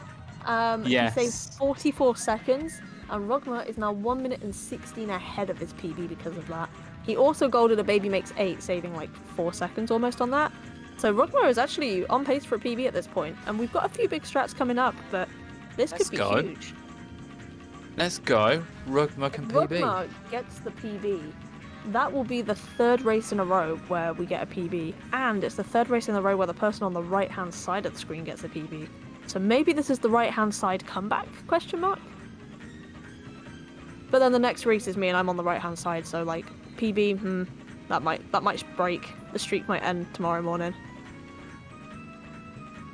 Yes. He saved 44 seconds, and RUGHMAR is now 1 minute and 16 ahead of his PB because of that. He also golded a Baby Makes 8, saving like 4 seconds almost on that. So RUGHMAR is actually on pace for a PB at this point, and we've got a few big strats coming up, but this could be huge. Let's go. RUGHMAR can PB. RUGHMAR gets the PB. That will be the 3rd race in a row where we get a PB, and it's the 3rd race in a row where the person on the right-hand side of the screen gets a PB. So maybe this is the right-hand side comeback, question mark? But then the next race is me and I'm on the right-hand side, so like, PB, that might break. The streak might end tomorrow morning.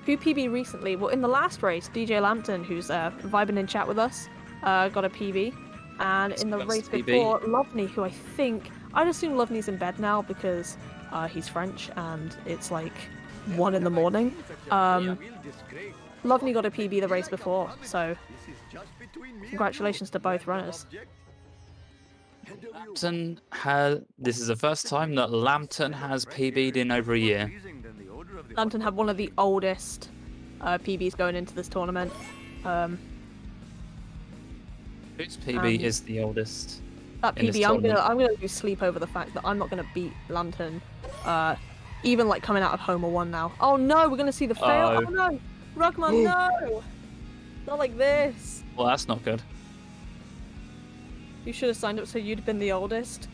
Who PB recently? Well, in the last race, DJ Lambton, who's vibing in chat with us, got a PB. And in the race before, Lovney, who I'd assume Lovney's in bed now because he's French and it's like 1 in the morning. Lovney got a PB the race before, so congratulations to both runners. Lambton this is the first time that Lambton has PB'd in over a year. Lambton had one of the oldest PBs going into this tournament. Whose PB is the oldest? That in this PB, I'm tournament? gonna lose sleep over the fact that I'm not gonna beat Lantern, even like coming out of Homer 1 now. Oh no, we're gonna see the fail. Oh. Oh no, RUGHMAR, no, not like this. Well, that's not good. You should have signed up so you'd have been the oldest.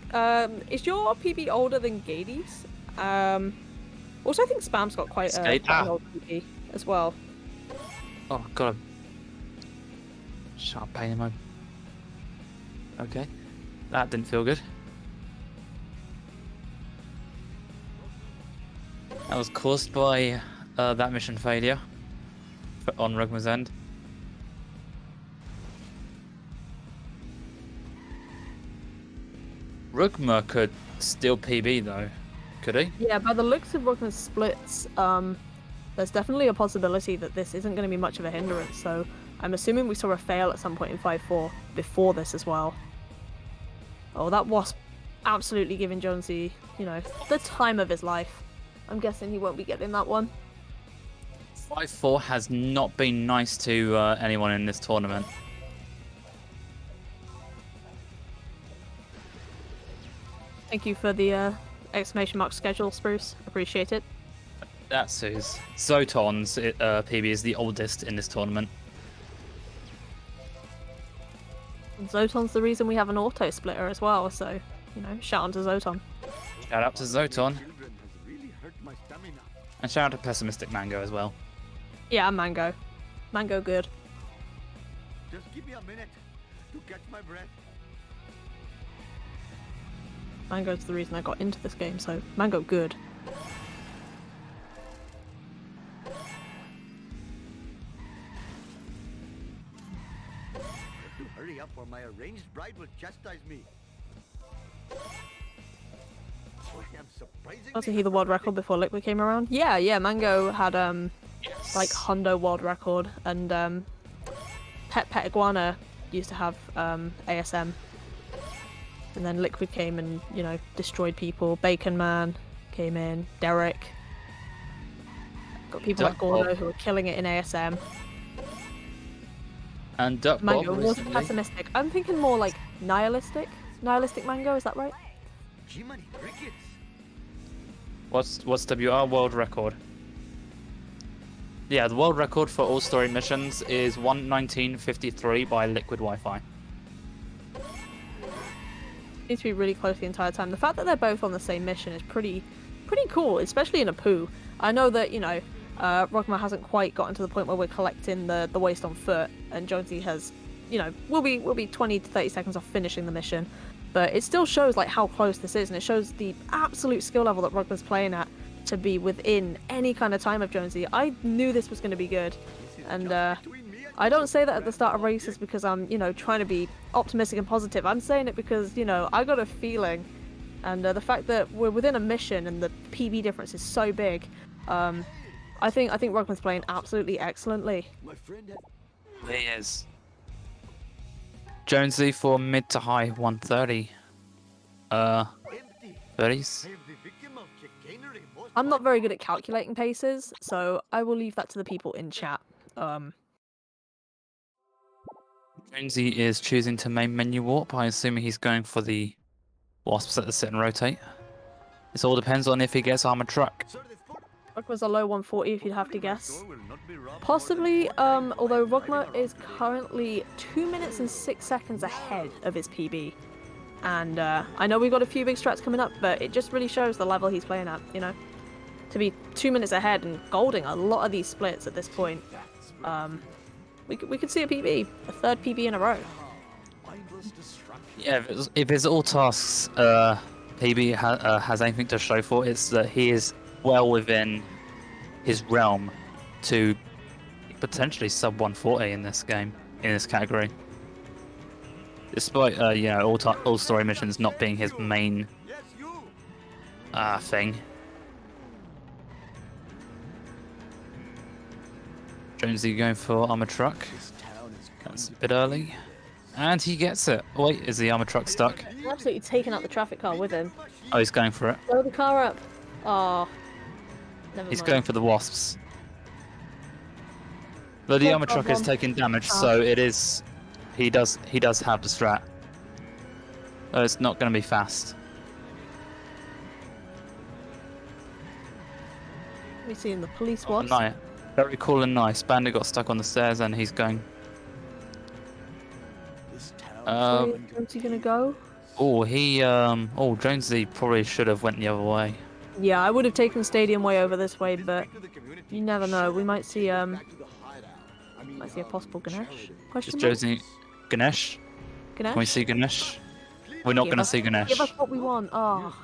Is your PB older than Gady's? Also, I think Spam's got quite an old PB as well. Oh god. Sharp pain in my. Okay, that didn't feel good. That was caused by that mission failure on RUGHMAR's end. RUGHMAR could steal PB though, could he? Yeah, by the looks of RUGHMAR's splits, there's definitely a possibility that this isn't going to be much of a hindrance, so I'm assuming we saw a fail at some point in 5-4 before this as well. Oh, that Wasp absolutely giving Jonesy, you know, the time of his life. I'm guessing he won't be getting that one. 5-4 has not been nice to anyone in this tournament. Thank you for the exclamation mark schedule, Spruce. Appreciate it. That's who's Zoton's PB is the oldest in this tournament. And Zoton's the reason we have an auto splitter as well, so, you know, shout out to Zoton. Shout out to Zoton. Children has really hurt my stamina. And shout out to Pessimistic Mango as well. Yeah, Mango. Mango good. Just give me a minute to catch my breath. Mango's the reason I got into this game, so Mango good. Have to hurry up or my arranged bride will chastise me. I am surprisingly Wasn't he the world record before Liquid came around? Yeah, Mango had like Hondo world record, and Pet Iguana used to have ASM. And then Liquid came and, you know, destroyed people. Bacon Man came in, Derek. Got people like Gordo who are killing it in ASM. And Duck Mango Bob wasn't recently. pessimistic. I'm thinking more like nihilistic. Nihilistic Mango, is that right? Jiminy crickets. What's WR world record? Yeah, the world record for all story missions is 1:19:53 by Liquid Wi-Fi. Needs to be really close the entire time. The fact that they're both on the same mission is pretty cool, especially in a poo. I know that, you know, RUGHMAR hasn't quite gotten to the point where we're collecting the waste on foot, and Jonesy has, you know, will be 20 to 30 seconds off finishing the mission. But it still shows like how close this is, and it shows the absolute skill level that RUGHMAR's playing at to be within any kind of time of Jonesy. I knew this was going to be good, and I don't say that at the start of races because I'm, you know, trying to be optimistic and positive. I'm saying it because, you know, I got a feeling, and the fact that we're within a mission and the PB difference is so big, I think RUGHMAR's playing absolutely excellently. My friend had He is. Jonesy for mid to high 130. empty. 30s. I am the victim of chicanery most I'm not very good at calculating paces, so I will leave that to the people in chat. Jonesy is choosing to main menu warp. I assume he's going for the wasps at the sit and rotate. This all depends on if he gets armored truck. Sir, the sport RUGHMAR's a low 140 if you'd have to guess. store will not be robbed more than Possibly, 4 seconds although by RUGHMAR riding is currently 2 minutes and 6 seconds ahead of his PB. And I know we've got a few big strats coming up, but it just really shows the level he's playing at, you know? To be 2 minutes ahead and golding a lot of these splits at this point, we could see a PB, a third PB in a row. mindless destruction. Yeah, if his all tasks PB has anything to show for, it's that he is well within his realm to potentially sub 140 in this game, in this category. Despite you know, all story missions not being his main Yes, you. thing. Jonesy going for armor truck. This town is That's a bit early. And he gets it. Oh, wait, is the armor truck stuck? He's absolutely taking out the traffic car with him. Oh, he's going for it. Blow the car up. Oh, never He's mind. going for the wasps. But the No armor truck is problem. taking damage, Oh. so it is. He does have the strat. So it's not going to be fast. We see in the police Oh, wasp. nice. Very cool and nice. Bandit got stuck on the stairs and he's going. Where's he gonna go? Oh, Jonesy probably should have went the other way. Yeah, I would have taken Stadium way over this way, but you never know. We might see a possible Ganesh? Is Question mark? Jonesy Ganesh? Ganesh? Can we see Ganesh? We're not going to see Ganesh. Give us what we want. Oh.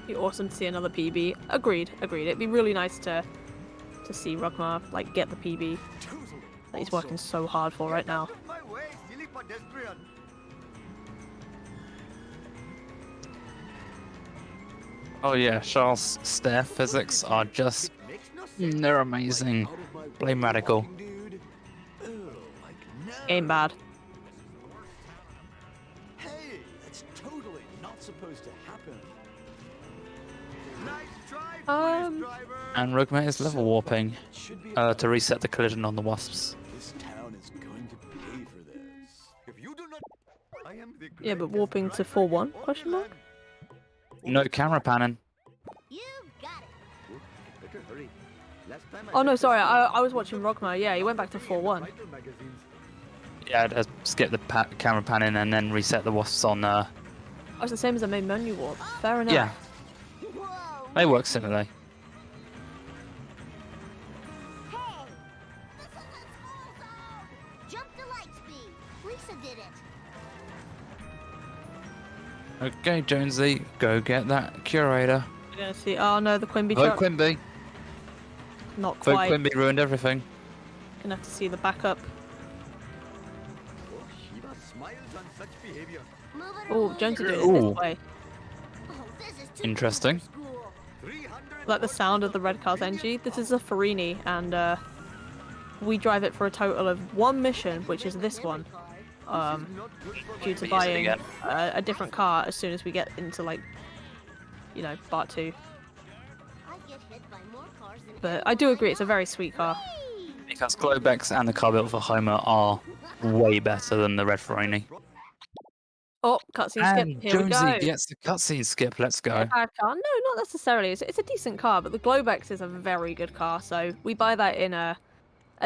Be awesome to see another PB. Agreed. It'd be really nice to see RUGHMAR like get the PB that he's working so hard for right now. Oh yeah, Charles' stair physics are just... they're amazing. Blame Radical. Game bad. Hey, that's totally not supposed to happen. Nice try, police driver. And RUGHMAR is level warping to reset the collision on the wasps. This town is going to pay for this. If you do not, I am the Yeah, but warping to 4-1? Question mark? No camera panning. You got it. Better hurry. Last time Oh no, sorry. I was watching RUGHMAR. Yeah, he went back to 4-1. Yeah, skip the camera panning and then reset the wasps on. Oh, it's the same as the main menu warp. Fair enough. Yeah, Whoa. they work similarly. Hey. This is a school zone. Jump to light speed. Lisa did it. Okay, Jonesy, go get that curator. We're gonna see. Oh no, the Quimby Vote truck. Quimby. Not Vote quite. Quimby ruined everything. Gonna have to see the backup. Oh, Shiva smiles on such behavior. Move it or Oh, lose Jonesy it. did it Ooh. this way. Oh, this is too Interesting. cool for school. 300 Like the sound of the red car's NG. This is a Farini, and we drive it for a total of one mission, which is this one. Due to Use it buying again. a different car as soon as we get into like, part 2. I get hit by more cars than But I do agree, it's a very sweet car. Because Globex and the car built for Homer are way better than the red Ferrari. Oh, cutscene And skip. Here we Jonesy go. gets the cutscene skip. Let's A go. bad car? No, not necessarily. It's a decent car, but the Globex is a very good car, so we buy that in at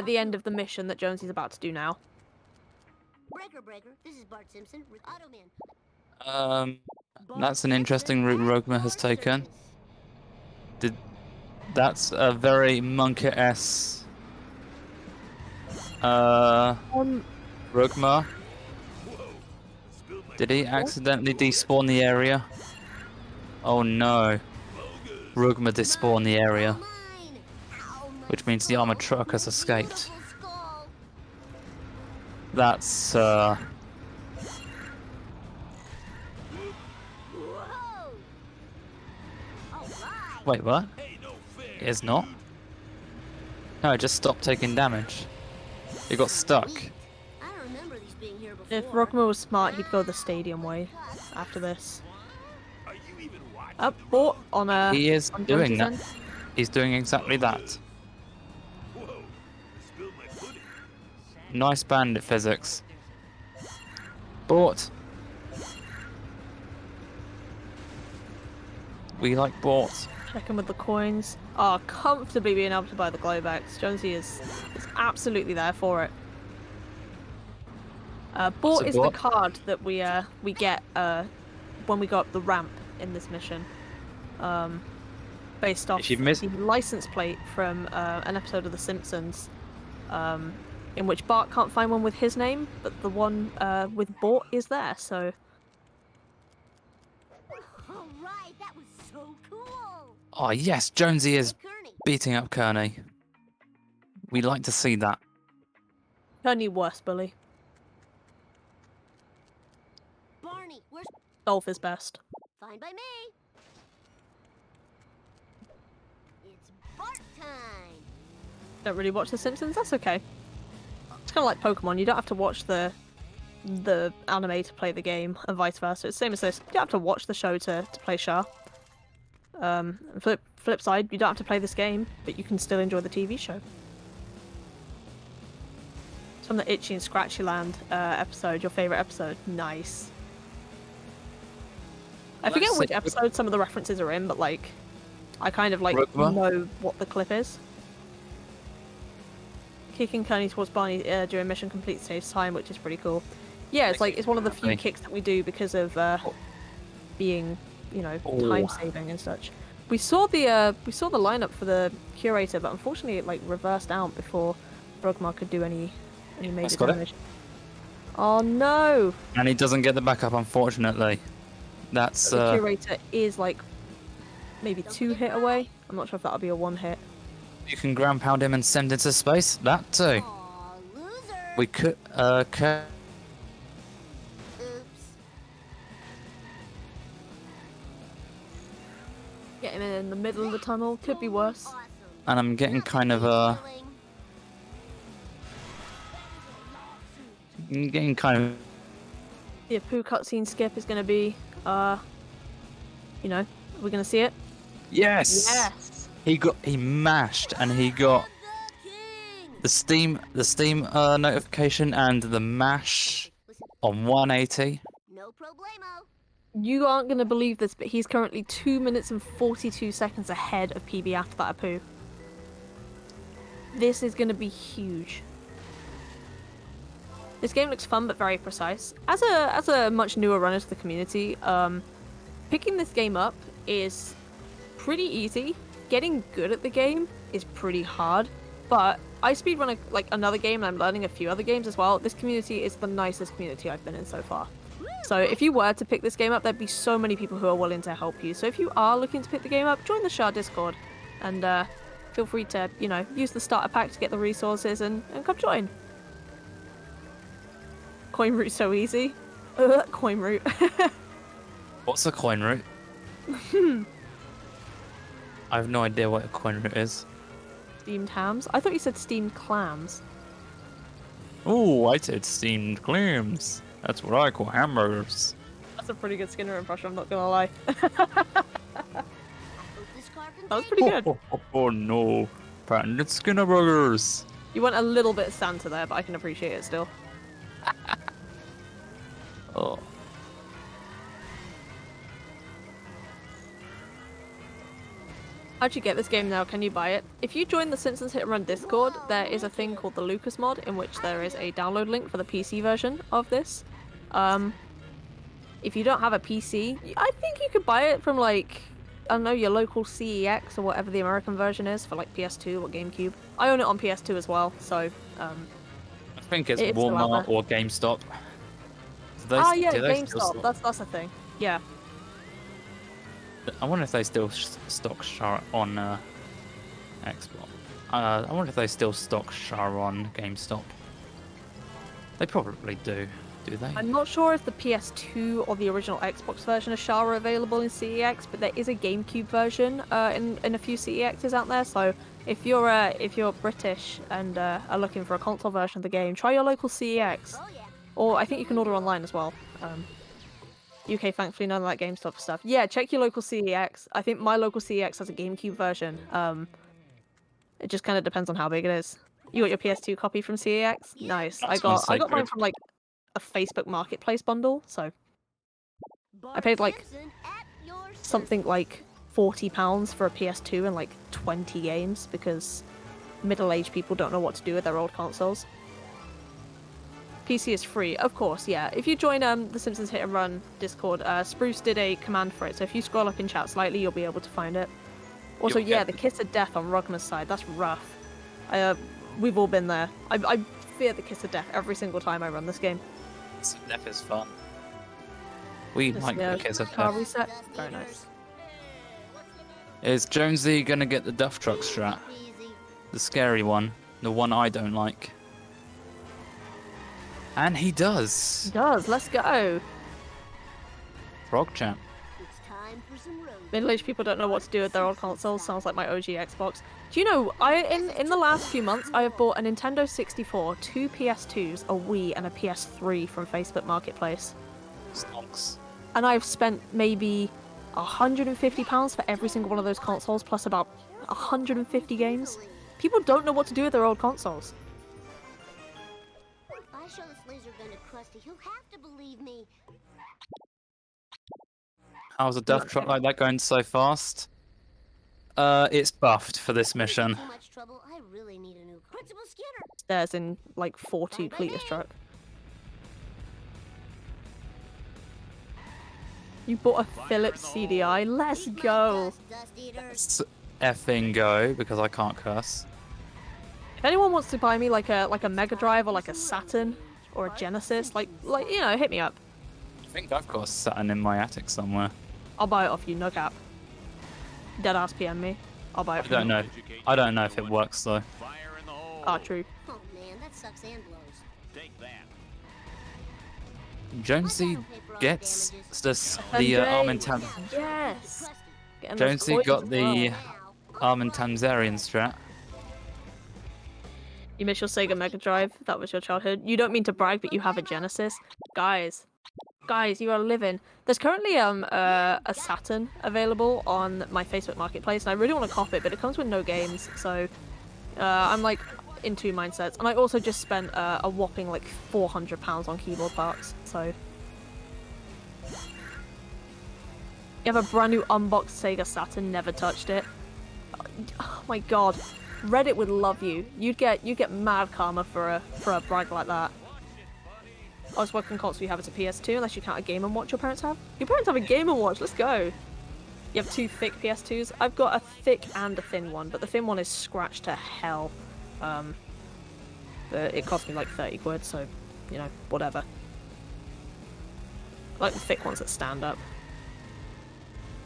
the end of the mission that Jonesy's about to do now. Breaker, this is Bart Simpson, Automan. That's an interesting route RUGHMAR has taken. That's a very Monka-esque RUGHMAR. Did he accidentally despawn the area? Oh no. RUGHMAR despawned the area, which means the armored truck has escaped. That's wait, what? It is not? No, it just stopped taking damage. It got stuck. I don't remember these being here before. If RUGHMAR was smart, he'd go the stadium way after this. Up, bought on a. He is on doing Jonesy's that. end. He's doing exactly that. Nice bandit physics. Bought. We like bought. Checking with the coins. Oh, comfortably being able to buy the Globex. Jonesy is absolutely there for it. Bought a is bought? the card that we get when we go up the ramp in this mission. Based off If you've missed- the license plate from an episode of The Simpsons, in which Bart can't find one with his name, but the one with Bort is there. So All right, that was so cool. Oh yes, Jonesy is Hey, Kearney. beating up Kearney. We like to see that. Kearney worse bully. Barney, where's Dolph is best. Fine by me. It's Bart time. Don't really watch The Simpsons. That's okay. It's kind of like Pokemon. You don't have to watch the the anime to play the game, and vice versa. It's the same as this. You don't have to watch the show to play Char. Flip side, you don't have to play this game, but you can still enjoy the TV show. It's from the Itchy and Scratchy Land episode, your favourite episode. Nice. I forget which episode some of the references are in, but like, I kind of like know what the clip is. Kicking Kearney towards Barney during mission complete saves time, which is pretty cool. Yeah, it's like it's one of the few kicks that we do because of being, you know, time saving and such. We saw the lineup for the curator, but unfortunately it like reversed out before RUGHMAR could do any major damage. Oh no! And he doesn't get the backup, unfortunately. That's the curator is like maybe 2 hit away. I'm not sure if that'll be a 1 hit. You can ground pound him and send into space. That too. Aw, loser. We could Oops. Get him in the middle of the tunnel. Could be worse. Awesome. and I'm getting kind of The Apu cutscene skip is going to be, you know, we're going to see it. Yes. Yes. He mashed and he got the Steam notification and the mash on 180. No problemo. You aren't going to believe this, but he's currently 2 minutes and 42 seconds ahead of PB after that Apu. This is going to be huge. This game looks fun but very precise. As a much newer runner to the community, picking this game up is pretty easy. Getting good at the game is pretty hard, but I speedrun like another game and I'm learning a few other games as well. This community is the nicest community I've been in so far. So if you were to pick this game up, there'd be so many people who are willing to help you. So if you are looking to pick the game up, join the Shard Discord and feel free to, you know, use the starter pack to get the resources and come join. Coin route so easy. Coin route. What's a coin route? I have no idea what a coin route is. Steamed hams? I thought you said steamed clams. Oh, I said steamed clams. That's what I call hamburgers. That's a pretty good Skinner impression, I'm not gonna lie. That That was pretty good. Oh no. Patented Skinner burgers. You went a little bit Santa there, but I can appreciate it still. Oh. How'd you get this game now? Can you buy it? If you join the Simpsons Hit and Run Discord, there is a thing called the Lucas mod, in which there is a download link for the PC version of this. If you don't have a PC, I think you could buy it from like, I don't know, your local CEX or whatever the American version is for like PS2 or GameCube. I own it on PS2 as well, so I think it's It's still out Walmart there. or GameStop. yeah, do they still GameStop. That's a thing. Yeah. I wonder if they still stock Char on Xbox. I wonder if they still stock Char on GameStop. They probably do they? I'm not sure if the PS2 or the original Xbox version of Char are available in CEX, but there is a GameCube version in a few CEXs out there. So if you're British and are looking for a console version of the game, try your local CEX. Oh, yeah. Or I think you can order online as well. UK, thankfully, none of that GameStop stuff. Yeah, check your local CEX. I think my local CEX has a GameCube version. It just kind of depends on how big it is. You got your PS2 copy from CEX? Nice. I got mine from like a Facebook Marketplace bundle. So I paid like something like £40 for a PS2 and like 20 games because middle-aged people don't know what to do with their old consoles. PC is free, of course, yeah. If you join the Simpsons Hit and Run Discord, Spruce did a command for it, so if you scroll up in chat slightly, you'll be able to find it. Also, yeah, the kiss of death on RUGHMAR's side, that's rough. We've all been there. I fear the kiss of death every single time I run this game. Death is fun. We like the kiss of car death. reset. Very nice. Is Jonesy gonna get the Duff Truck strat? The scary one. The one I don't like. And he does. He does, let's go. Frog champ. It's time for some roses. Middle-aged people don't know what to do with their old consoles. Sounds like my OG Xbox. Do you know, in the last few months, I have bought a Nintendo 64, 2 PS2s, a Wii, and a PS3 from Facebook Marketplace. Stonks. And I've spent maybe £150 for every single one of those consoles, plus about 150 games. People don't know what to do with their old consoles. If I show this laser gun to Krusty, he'll have to believe me. How's a death trap like that going so fast? It's buffed for this mission. Too much trouble. I really need a new car. Principal Skinner. There's in like 4-2 Cletus truck. You bought a Philips CDI. Let's go. Let's effing go, because I can't curse. If anyone wants to buy me like a Mega Drive or like a Saturn or a Genesis, like you know, hit me up. I think I've got a Saturn in my attic somewhere. I'll buy it off you, no cap. Deadass PM me. I'll buy it. I don't know. I don't know if it works though. Ah, true. Oh man, that sucks and blows. Take that. Jonesy gets the Armentan. Yes. Getting those Jonesy coins got as the well. Armentanzarian strat. You miss your Sega Mega Drive. That was your childhood. You don't mean to brag, but you have a Genesis. Guys, you are living. There's currently a Saturn available on my Facebook Marketplace, and I really want to cop it, but it comes with no games, so I'm like in two mindsets. And I also just spent a whopping like £400 on keyboard parts, so you have a brand new unboxed Sega Saturn, never touched it. Oh my god. Reddit would love you. You'd get mad karma for a brag like that. I was working console you have as a PS2, unless you count a Game & Watch your parents have. Your parents have a Game & Watch, let's go! You have 2 thick PS2s. I've got a thick and a thin one, but the thin one is scratched to hell. But it cost me like 30 quid, so, you know, whatever. I like the thick ones that stand up.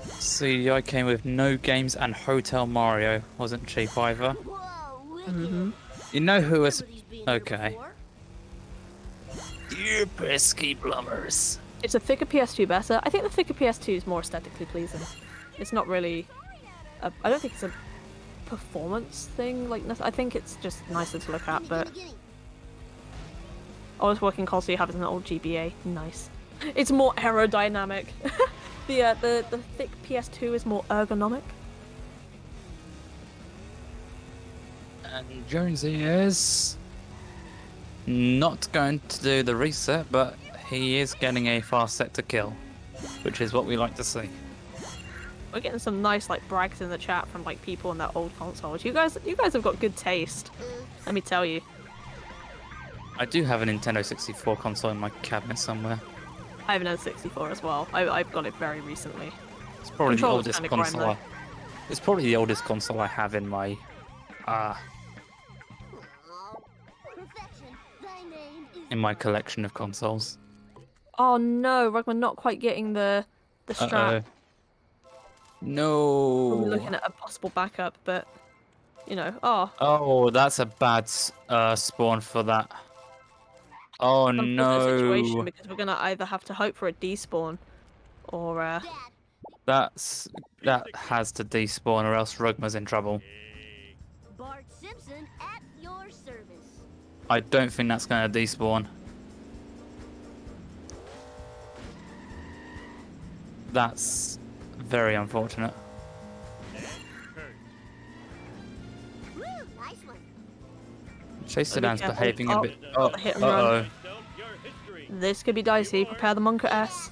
CDI came with no games and Hotel Mario. Wasn't cheap either. Whoa, You know who was... Nobody's been here Okay. before. You pesky plumbers. It's a thicker PS2 better. I think the thicker PS2 is more aesthetically pleasing. It's not really... I don't think it's a performance thing. Like, I think it's just nicer to look at, but... I was working console you have as an old GBA. Nice. It's more aerodynamic. The thick PS2 is more ergonomic. And Jonesy is not going to do the reset, but he is getting a fast set to kill, which is what we like to see. We're getting some nice like brags in the chat from like people on their old consoles. You guys have got good taste. Let me tell you. I do have a Nintendo 64 console in my cabinet somewhere. I have an N64 as well. I've got it very recently. It's probably the Controller's oldest kinda grime, console. though. It's probably the oldest console I have in my Oh, perfection. Thy name is in my collection of consoles. Oh no, RUGHMAR not quite getting the strap. No. We'll be looking at a possible backup, but you know, Oh, that's a bad spawn for that. Oh unfortunate situation no. because we're gonna either have to hope for a despawn or Dad. That has to despawn or else RUGHMAR's in trouble. Bart Simpson at your service. I don't think that's going to despawn. That's very unfortunate. Woo, nice one. Chase Gotta be Sedan's careful. behaving a Oh, bit. hit and run. Uh-oh. this could be dicey. Prepare the Monka S.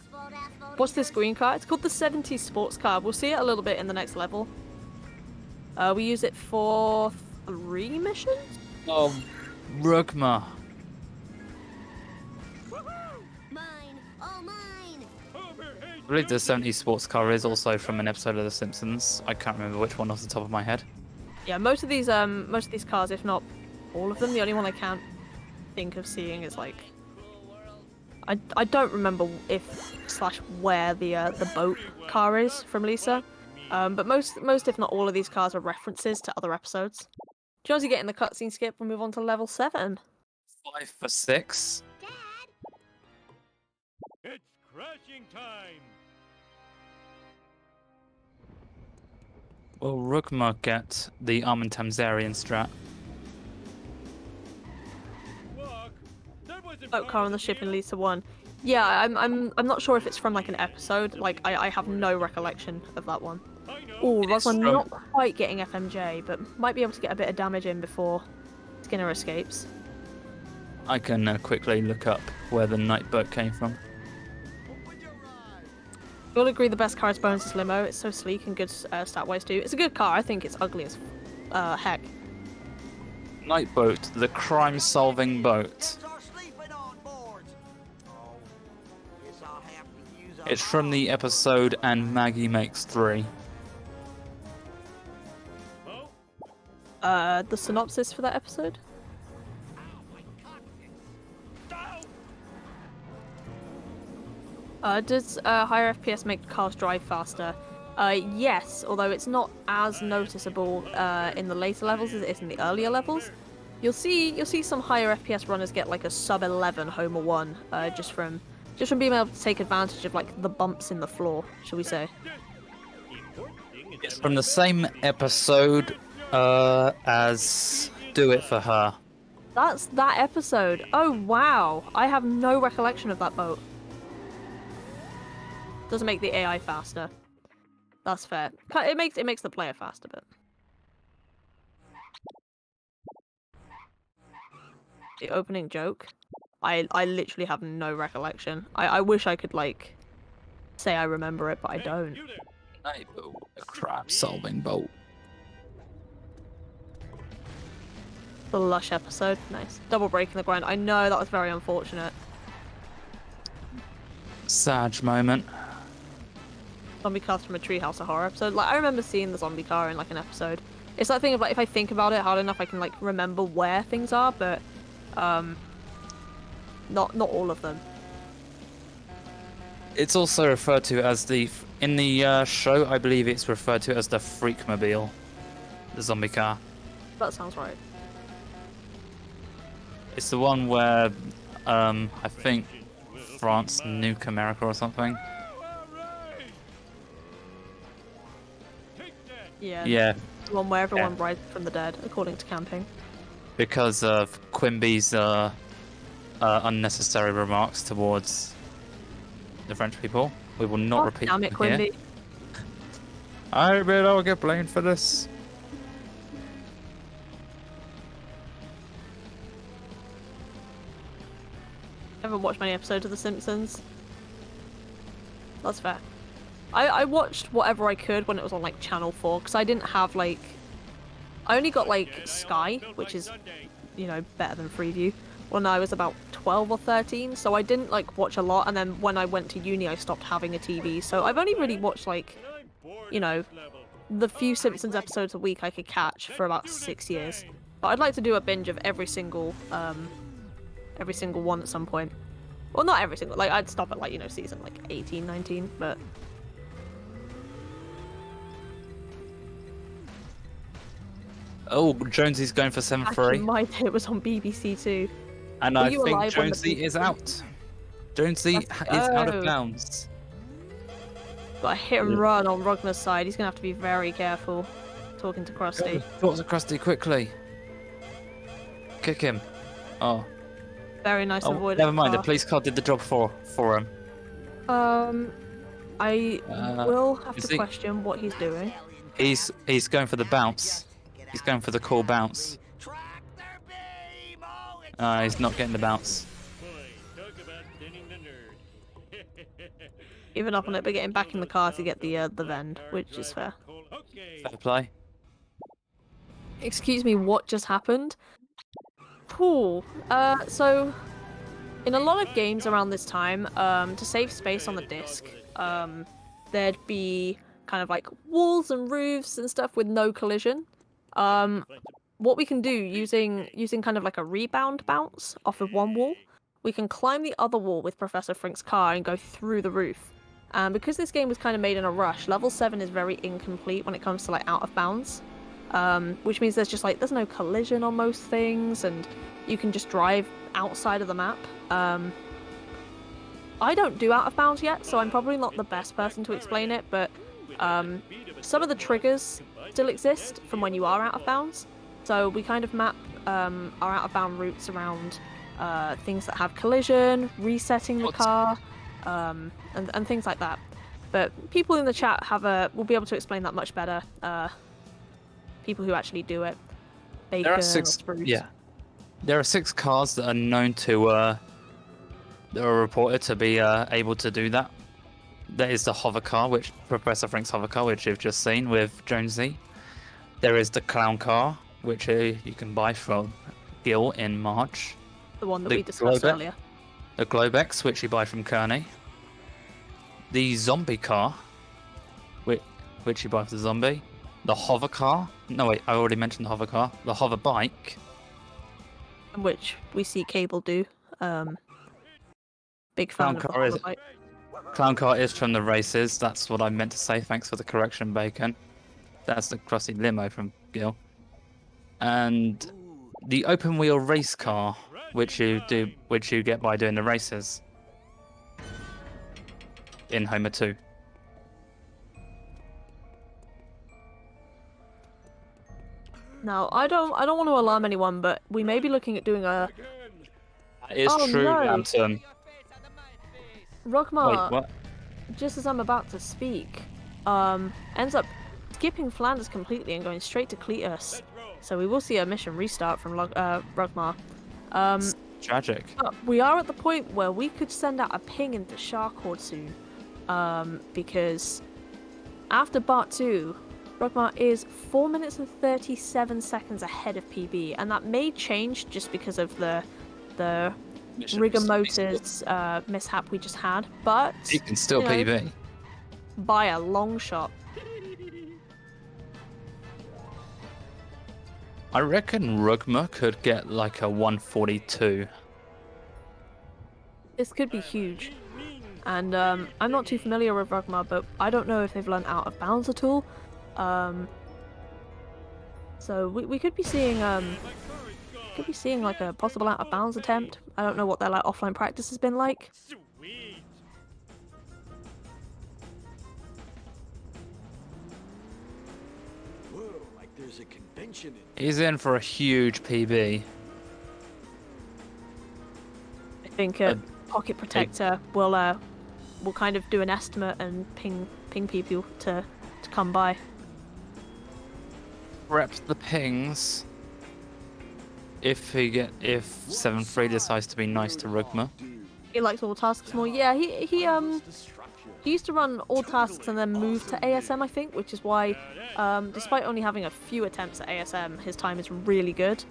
What's this green car? It's called the 70s sports car. We'll see it a little bit in the next level. We use it for 3 missions? Oh, RUGHMAR. Mine, all mine. I believe the 70s sports car is also from an episode of The Simpsons. I can't remember which one off the top of my head. Yeah, most of these cars, if not all of them, the only one I can't think of seeing is like I don't remember where the boat car is from Lisa. But most if not all of these cars are references to other episodes. Jonesy getting the cutscene skip, we'll move on to level 7. 5 for 6. Dad. It's crashing time. Will RUGHMAR get the Armin Tamzarian strat? Walk. That wasn't Boat part car of on the the ship in deal. Lisa 1. Yeah, I'm not sure if it's from like an episode. Like I have no recollection of that one. I know. Oh, It's Rosman from- not quite getting FMJ, but might be able to get a bit of damage in before Skinner escapes. I can quickly look up where the night boat came from. You'll agree the best car is Bones' limo. It's so sleek and good stat-wise too. It's a good car. I think it's ugly as heck. Night boat, the crime-solving boat. Kids are sleeping on board. Oh, guess I'll have to use a It's from the episode And Maggie Makes 3. Oh, The synopsis for that episode? Does higher FPS make cars drive faster? Yes, although it's not as noticeable in the later levels as it is in the earlier levels. You'll see some higher FPS runners get like a sub 11 Homer 1 just from being able to take advantage of like the bumps in the floor, shall we say? It's from the same episode as Do It For Her. That's that episode. Oh wow, I have no recollection of that boat. Doesn't make the AI faster. That's fair. It makes the player faster, but the opening joke, I literally have no recollection. I wish I could like say I remember it, but I don't. you there. Night boat, a crime-solving boat. The Lush episode, nice. Double breaking the grind. I know that was very unfortunate. Sad moment. Zombie cars from a Treehouse of Horror episode. Like I remember seeing the zombie car in like an episode. It's that thing of like if I think about it hard enough, I can like remember where things are, but not all of them. It's also referred to as in the show, I believe it's referred to as the Freakmobile, the zombie car. That sounds right. It's the one where I think France nuke America or something. Take that. Yeah. Yeah, The one where everyone rises from the dead, according to camping. because of Quimby's unnecessary remarks towards the French people. We will not Oh, repeat damn it, them here. Quimby. I bet I'll get blamed for this. Haven't watched many episodes of The Simpsons. That's fair. I watched whatever I could when it was on like Channel 4 because I didn't have like. I only got like Sky, which is, you know, better than Freeview, when I was about 12 or 13. So I didn't like watch a lot, and then when I went to uni, I stopped having a TV. So I've only really watched like, you know, the few Simpsons episodes a week I could catch for about 6 years. But I'd like to do a binge of every single one at some point. Well, not every single, like I'd stop at like, you know, season like 18, 19, but Oh, Jonesy's going for actually 7-3. my day was on BBC Two. And Were I you think alive when the Jonesy is BBC out. Jonesy Let's is out go. of bounds. Got a hit and Yeah. run on Rugmar's side. He's gonna have to be very careful talking to Krusty. Talk to Krusty quickly. Kick him. Oh, Very nice avoidance. never mind. The police car did the job for him. I will have is to he- question what he's doing. He's going for the bounce. He's going for the cool bounce. He's not getting the bounce. Boy, talk about thinning the nerd. Giving up on it, but getting back in the car to get the vend, which is fair. Okay. Fair play. Excuse me, what just happened? Cool. So in a lot of games around this time, to save space on the disc, there'd be kind of like walls and roofs and stuff with no collision. What we can do using kind of like a rebound bounce off of one wall, we can climb the other wall with Professor Frink's car and go through the roof. And because this game was kind of made in a rush, level 7 is very incomplete when it comes to like out of bounds. Which means there's no collision on most things, and you can just drive outside of the map. I don't do out of bounds yet, so I'm probably not the best person to explain it, but some of the triggers still exist from when you are out of bounds. So we kind of map our out of bound routes around things that have collision, resetting the car, and things like that. But people in the chat will be able to explain that much better. People who actually do it. Bacon, There are 6. Yeah, there are 6 cars that are known to that are reported to be able to do that. There is the hover car, which Professor Frank's hover car, which you've just seen with Jonesy. There is the clown car, which you can buy from Gil in March. The one that we discussed earlier. The Globex, which you buy from Kearney. The zombie car, which you buy for the zombie. The hover car. No, wait, I already mentioned the hover car. The hover bike. Which we see Cable do. Big fan of the hover bike. Clown car is from the races. That's what I meant to say. Thanks for the correction, Bacon. That's the crossy limo from Gil. And the open wheel race car, which you get by doing the races in Homer 2. Now, I don't want to alarm anyone, but we may be looking at doing a. That is true, no. Lantern. RUGHMAR, Wait, what? just as I'm about to speak, ends up skipping Flanders completely and going straight to Cletus. So we will see a mission restart from RUGHMAR. Tragic. But we are at the point where we could send out a ping into Sharkhorde soon. Because after Part 2, RUGHMAR is 4 minutes and 37 seconds ahead of PB, and that may change just because of the Rigger Motors mishap we just had, but He can still PB. By a long shot. I reckon RUGHMAR could get like a 142. This could be huge. And I'm not too familiar with RUGHMAR, but I don't know if they've learned out of bounds at all. So we could be seeing like a possible out of bounds attempt. I don't know what their like offline practice has been like. Whoa, like there's a convention in. He's in for a huge PB. I think Pocket Protector will kind of do an estimate and ping people to come by. Rep the pings. If 7-3 decides to be nice to RUGHMAR. He likes all tasks more. Yeah, he used to run all tasks and then moved to ASM, I think, which is why, despite only having a few attempts at ASM, his time is really good,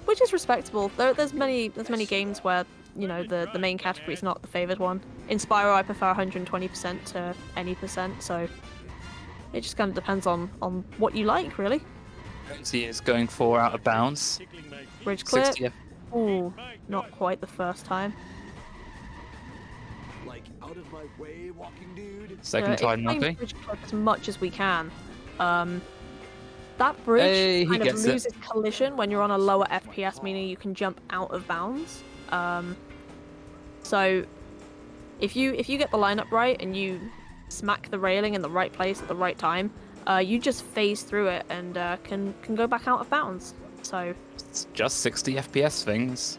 which is respectable. There's many games where the main category is not the favoured one. In Spyro, I prefer 120% to any percent, so it just kind of depends on what you like, really. Jonesy is going for out of bounds. Bridge clear. 60 Ooh, not quite the first time. Like out of my way, walking dude. Second try, nothing. Bridge clip as much as we can. That bridge Hey, kind of gets loses collision when you're on a lower FPS, meaning you can jump out of bounds. So if you get the lineup right and you smack the railing in the right place at the right time, you just phase through it and can go back out of bounds. So It's just 60 FPS things.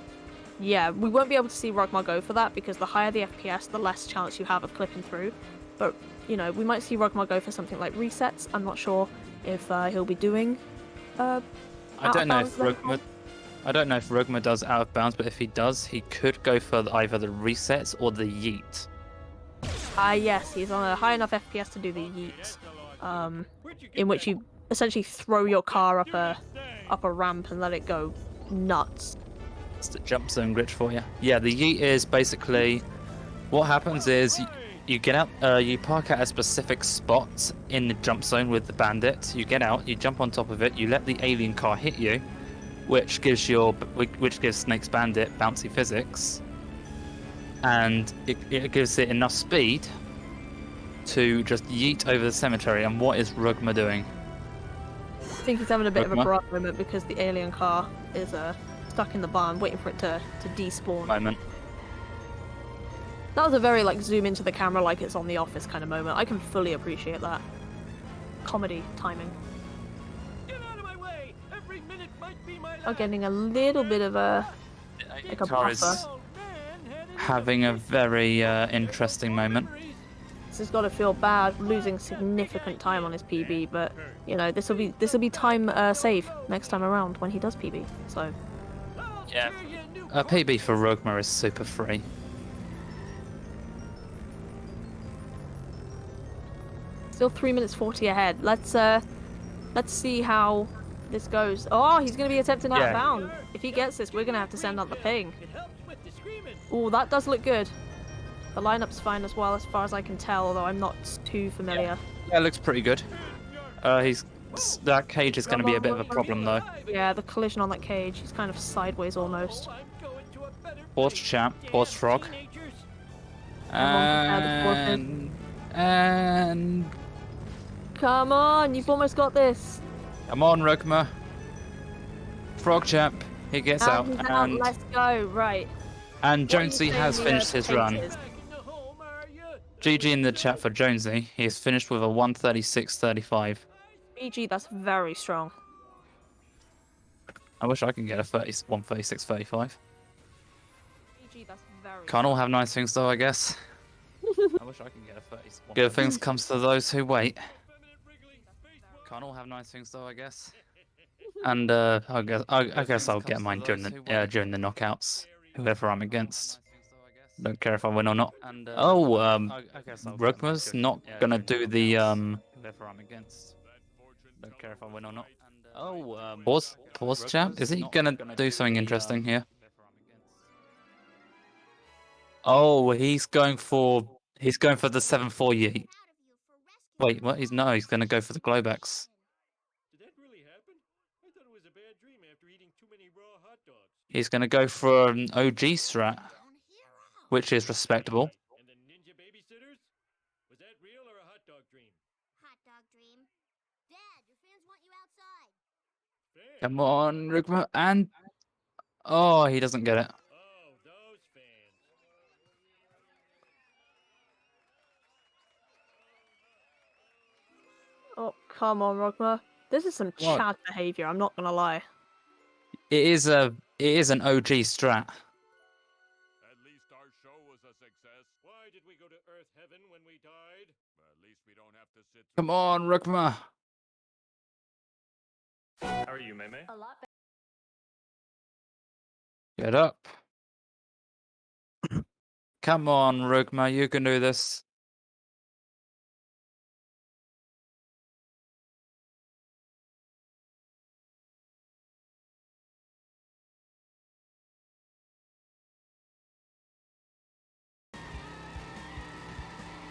yeah, we won't be able to see RUGHMAR go for that because the higher the FPS, the less chance you have of clipping through. But we might see RUGHMAR go for something like resets. I'm not sure if he'll be doing. I don't know if RUGHMAR does out of bounds, but if he does, he could go for either the resets or the yeet. Yes, he's on a high enough FPS to do the yeet, in which you essentially throw your car up a ramp and let it go nuts. It's the jump zone glitch for you. Yeah, the yeet is basically what happens is you get out, you park at a specific spot in the jump zone with the bandit. You get out, you jump on top of it, you let the alien car hit you, which gives Snake's bandit bouncy physics, and it gives it enough speed to just yeet over the cemetery. And what is RUGHMAR doing? I think he's having a bit of a RUGHMAR? barrage moment because the alien car is stuck in the barn, waiting for it to despawn. Moment. That was a very zoom into the camera like it's on The Office kind of moment. I can fully appreciate that. comedy timing. Get out of my way! Every minute might be my Are last. getting a little bit of a like a Car is buffer. Oh, man, had enough. having a very interesting moment. This has got to feel bad losing significant time on his PB, but you know this will be time save next time around when he does PB. So Yeah. PB for RUGHMAR is super free. still 3 minutes 40 ahead. Let's see how this goes. Oh, he's gonna be attempting out of Yeah. bound. If he gets this, we're gonna have to send out the ping. It helps with the screaming. Oh, that does look good. The lineup's fine as well, as far as I can tell, although I'm not too familiar. Yeah, it looks pretty good. That cage is going to be a bit of a problem though. Yeah, the collision on that cage, he's kind of sideways almost. Pause champ, pause frog. Everyone And Come on, you've almost got this. come on, RUGHMAR. Frog champ, he gets out, He's out. Let's go. Right. and What are you Jonesy saying has the, finished his pace run. is? GG in the chat for Jonesy. He has finished with a 1:36.35. BG, that's very strong. I wish I could get a 1:36.35. BG, that's very Can't all have nice things though, I guess. I wish I could get a 31. Good things comes to those who wait. Can't all have nice things though, I guess. And I guess I'll get mine during the knockouts. Whoever I'm against. Don't care if I win or not. Oh, RUGHMAR's not gonna do the Whoever I'm against. Don't care if I win or not. Oh, pause champ. Is he gonna do something interesting here? Oh, he's going for the 7-4 yeet. Wait, what? He's gonna go for the Globex. Did that really happen? I thought it was a bad dream after eating too many raw hot dogs. He's gonna go for an OG strat, which is respectable. And the ninja babysitters? Was that real or a hot dog dream? Hot dog dream. Dad, your fans want you outside. Fans? Come on, RUGHMAR, and oh, he doesn't get it. Oh, those fans. Oh, come on, RUGHMAR. This is some What? Chad behavior. I'm not gonna lie. It is an OG strat. At least our show was a success. Why did we go to Earth Heaven when we died? At least we don't have to sit. Come on, RUGHMAR. How are you, Meme? Get up. Come on, RUGHMAR, you can do this.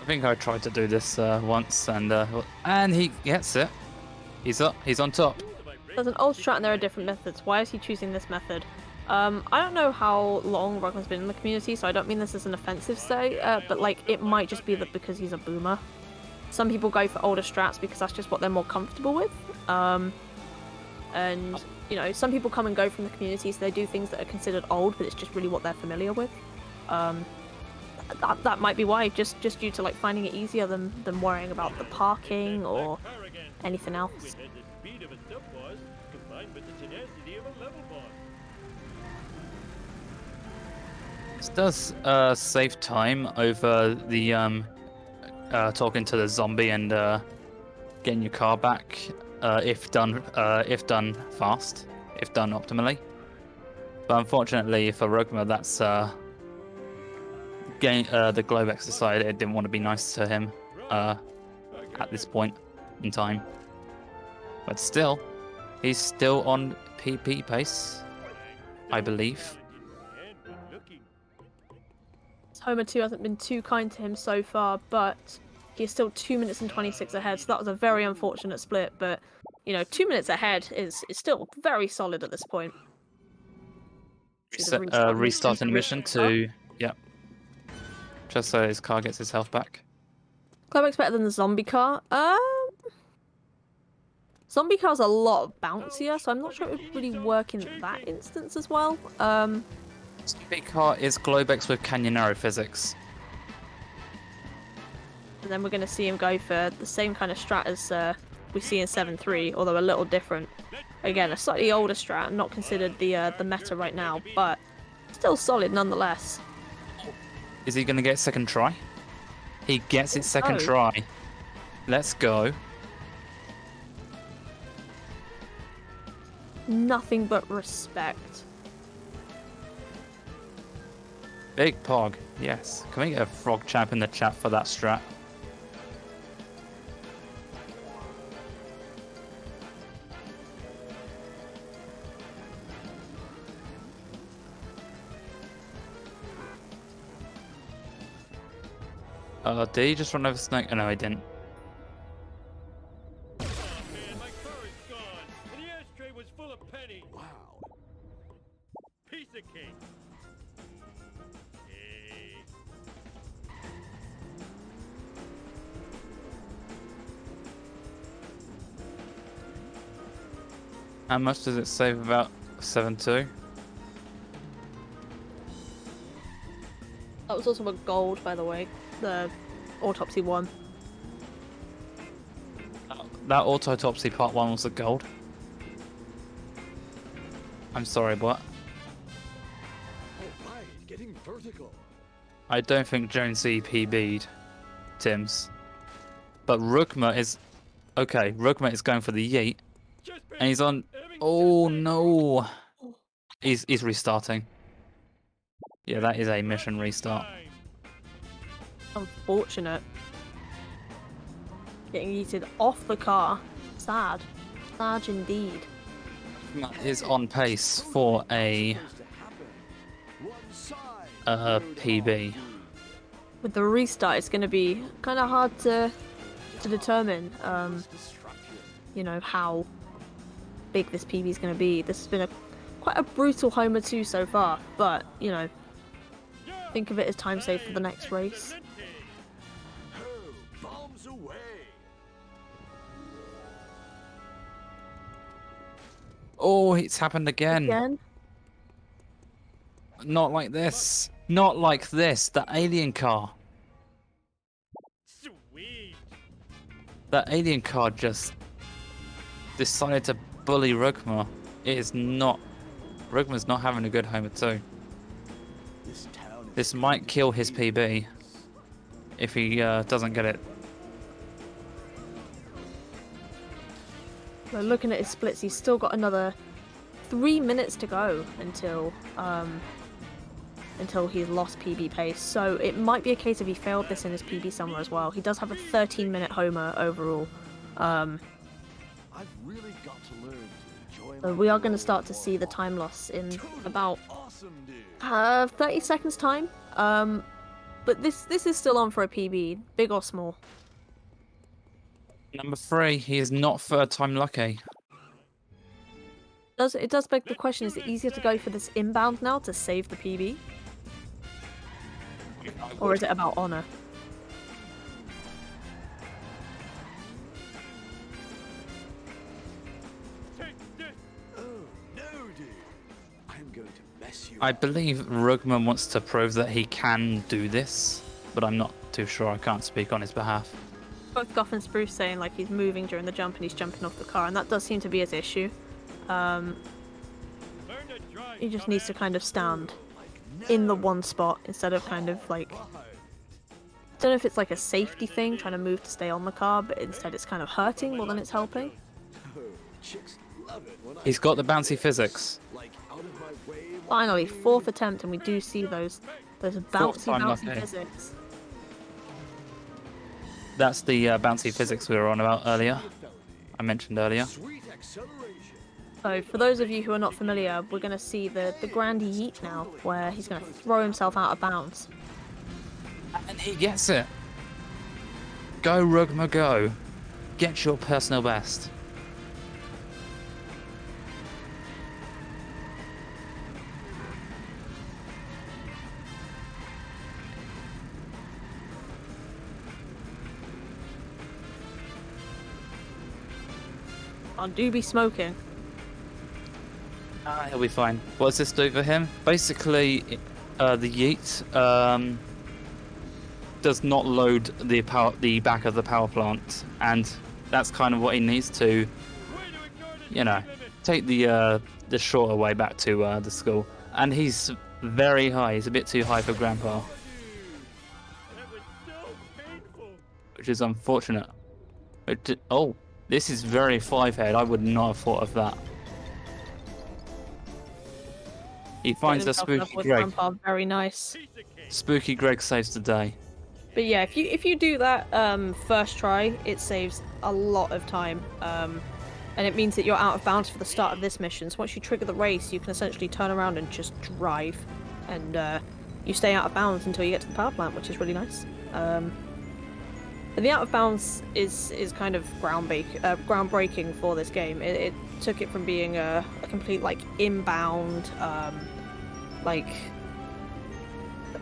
I think I tried to do this once, and he gets it. He's up. He's on top. There's an old strat and there are different methods. Why is he choosing this method? I don't know how long RUGHMAR's been in the community, so I don't mean this as an offensive say, but like it might just be that because he's a boomer. Some people go for older strats because that's just what they're more comfortable with. And you know, some people come and go from the community, so they do things that are considered old, but it's just really what they're familiar with. That might be why, just due to like finding it easier than worrying about the parking or anything else. It had the speed of a sub boss combined with the tenacity of a level boss. This does save time over the talking to the zombie and getting your car back if done fast, if done optimally. But unfortunately for RUGHMAR, that's the Globex decided it didn't want to be nice to him at this point in time. But still, he's still on PP pace, I believe. Homer 2 hasn't been too kind to him so far, but he's still 2 minutes and 26 ahead, so that was a very unfortunate split, but you know, 2 minutes ahead is still very solid at this point. Restarting mission to just so his car gets his health back. Globex better than the zombie car. Zombie car's a lot bouncier, so I'm not sure it would really work in that instance as well. Zombie car is Globex with Canyonero physics. And then we're going to see him go for the same kind of strat as we see in 7.3, although a little different. Again, a slightly older strat, not considered the meta right now, but still solid nonetheless. Is he going to get second try? He gets it second so. try. Let's go. Nothing but respect. Big Pog. Yes. Can we get a frog champ in the chat for that strat? Did he just run over Snake? Oh, no, he didn't. Oh man, my car is gone, and the ashtray was full of pennies. Wow. Piece of cake. Hey. How much does it save about 7.2? That was also a gold, by the way. The autopsy one. That autopsy part 1 was the gold. I'm sorry, but All right, getting vertical. I don't think Jonesy PB'd Tim's. But RUGHMAR is... Okay, RUGHMAR is going for the yeet. And he's on... Oh, no. He's restarting. Yeah, that is a mission restart. Unfortunate. Getting yeeted off the car. Sad. Sad indeed. Is on pace for a PB. With the restart, it's going to be kind of hard to determine, you know, how big this PB is going to be. This has been quite a brutal Homer 2 so far, but, you know, think of it as time saved for the next race. Bombs away. Oh, it's happened again. Again? Not like this. Not like this. The alien car. Sweet. That alien car just decided to bully RUGHMAR. It is not... RUGHMAR's not having a good Homer 2. This might kill his PB if he doesn't get it. We're looking at his splits. He's still got another 3 minutes to go until he's lost PB pace. So it might be a case of he failed this in his PB somewhere as well. He does have a 13-minute Homer overall. I've really got to learn to enjoy So we are going to start to see the time loss in about awesome, dude. 30 seconds time. But this is still on for a PB, big or small. Number 3, he is not third time lucky. It does beg the question, is it easier to go for this inbound now to save the PB? Or is it about honor? Oh, no, dude. I'm going to mess you I up. believe RUGHMAR wants to prove that he can do this, but I'm not too sure. I can't speak on his behalf. Both Goff and Spruce saying like he's moving during the jump and he's jumping off the car, and that does seem to be his issue. He just needs to kind of stand in the one spot instead of kind of like... I don't know if it's like a safety thing, trying to move to stay on the car, but instead it's kind of hurting more than it's helping. Chicks love it when I He's got the bouncy physics. like out of my way. Finally, 4th attempt, and we do see those bouncy time bouncy lucky. physics. That's the bouncy physics we were on about earlier. I mentioned earlier. Sweet acceleration. So for those of you who are not familiar, we're going to see the grand yeet now, where he's going to throw himself out of bounds. And he gets it. Go, RUGHMAR, go. Get your personal best. I do be smoking. He'll be fine. What does this do for him? Basically, the yeet does not load the back of the power plant, and that's kind of what he needs to, you know, take the shorter way back to the school. And he's very high. He's a bit too high for Grandpa, which is unfortunate. Oh, this is very 5-head. I would not have thought of that. He finds a Spooky Greg. Grandpa, very nice. Spooky Greg saves the day. But yeah, if you do that first try, it saves a lot of time. And it means that you're out of bounds for the start of this mission. So once you trigger the race, you can essentially turn around and just drive. And you stay out of bounds until you get to the power plant, which is really nice. And the out of bounds is kind of groundbreaking for this game. It took it from being a complete like inbound, like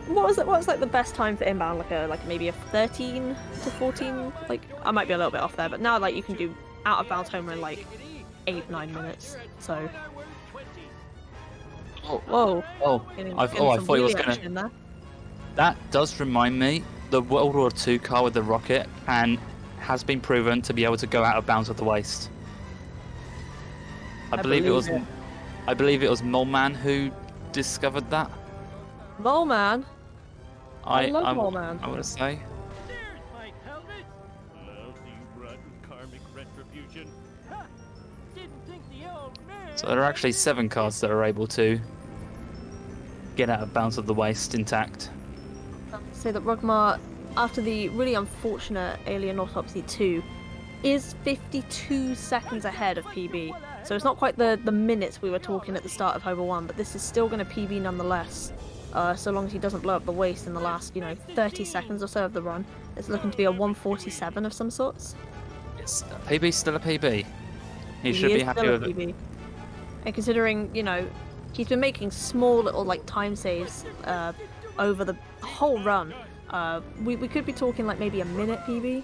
what was like the best time for inbound, like maybe a 13 to 14. Like I might be a little bit off there, but now like you can do out of bounds homer in like 8-9 minutes. So whoa. I thought he was gonna. That does remind me. The World War II car with the rocket has been proven to be able to go out of bounds at the waist. I believe it was Mole Man who discovered that. Mole Man. I love Mole Man. I want to say. There's my helmet. Lousy, rotten karmic retribution. Ha! Didn't think the old man. So there are actually 7 cars that are able to get out of bounds of the waist intact. Say that RUGHMAR, after the really unfortunate Alien Autopsy 2, is 52 seconds ahead of PB. So it's not quite the minutes we were talking at the start of Hover 1, but this is still going to PB nonetheless. So long as he doesn't blow up the waist in the last, 30 seconds or so of the run. It's looking to be a 147 of some sorts. It's PB's still a PB. He should be happy with it. And considering, he's been making small little time saves over the whole run. We could be talking like maybe a minute PB,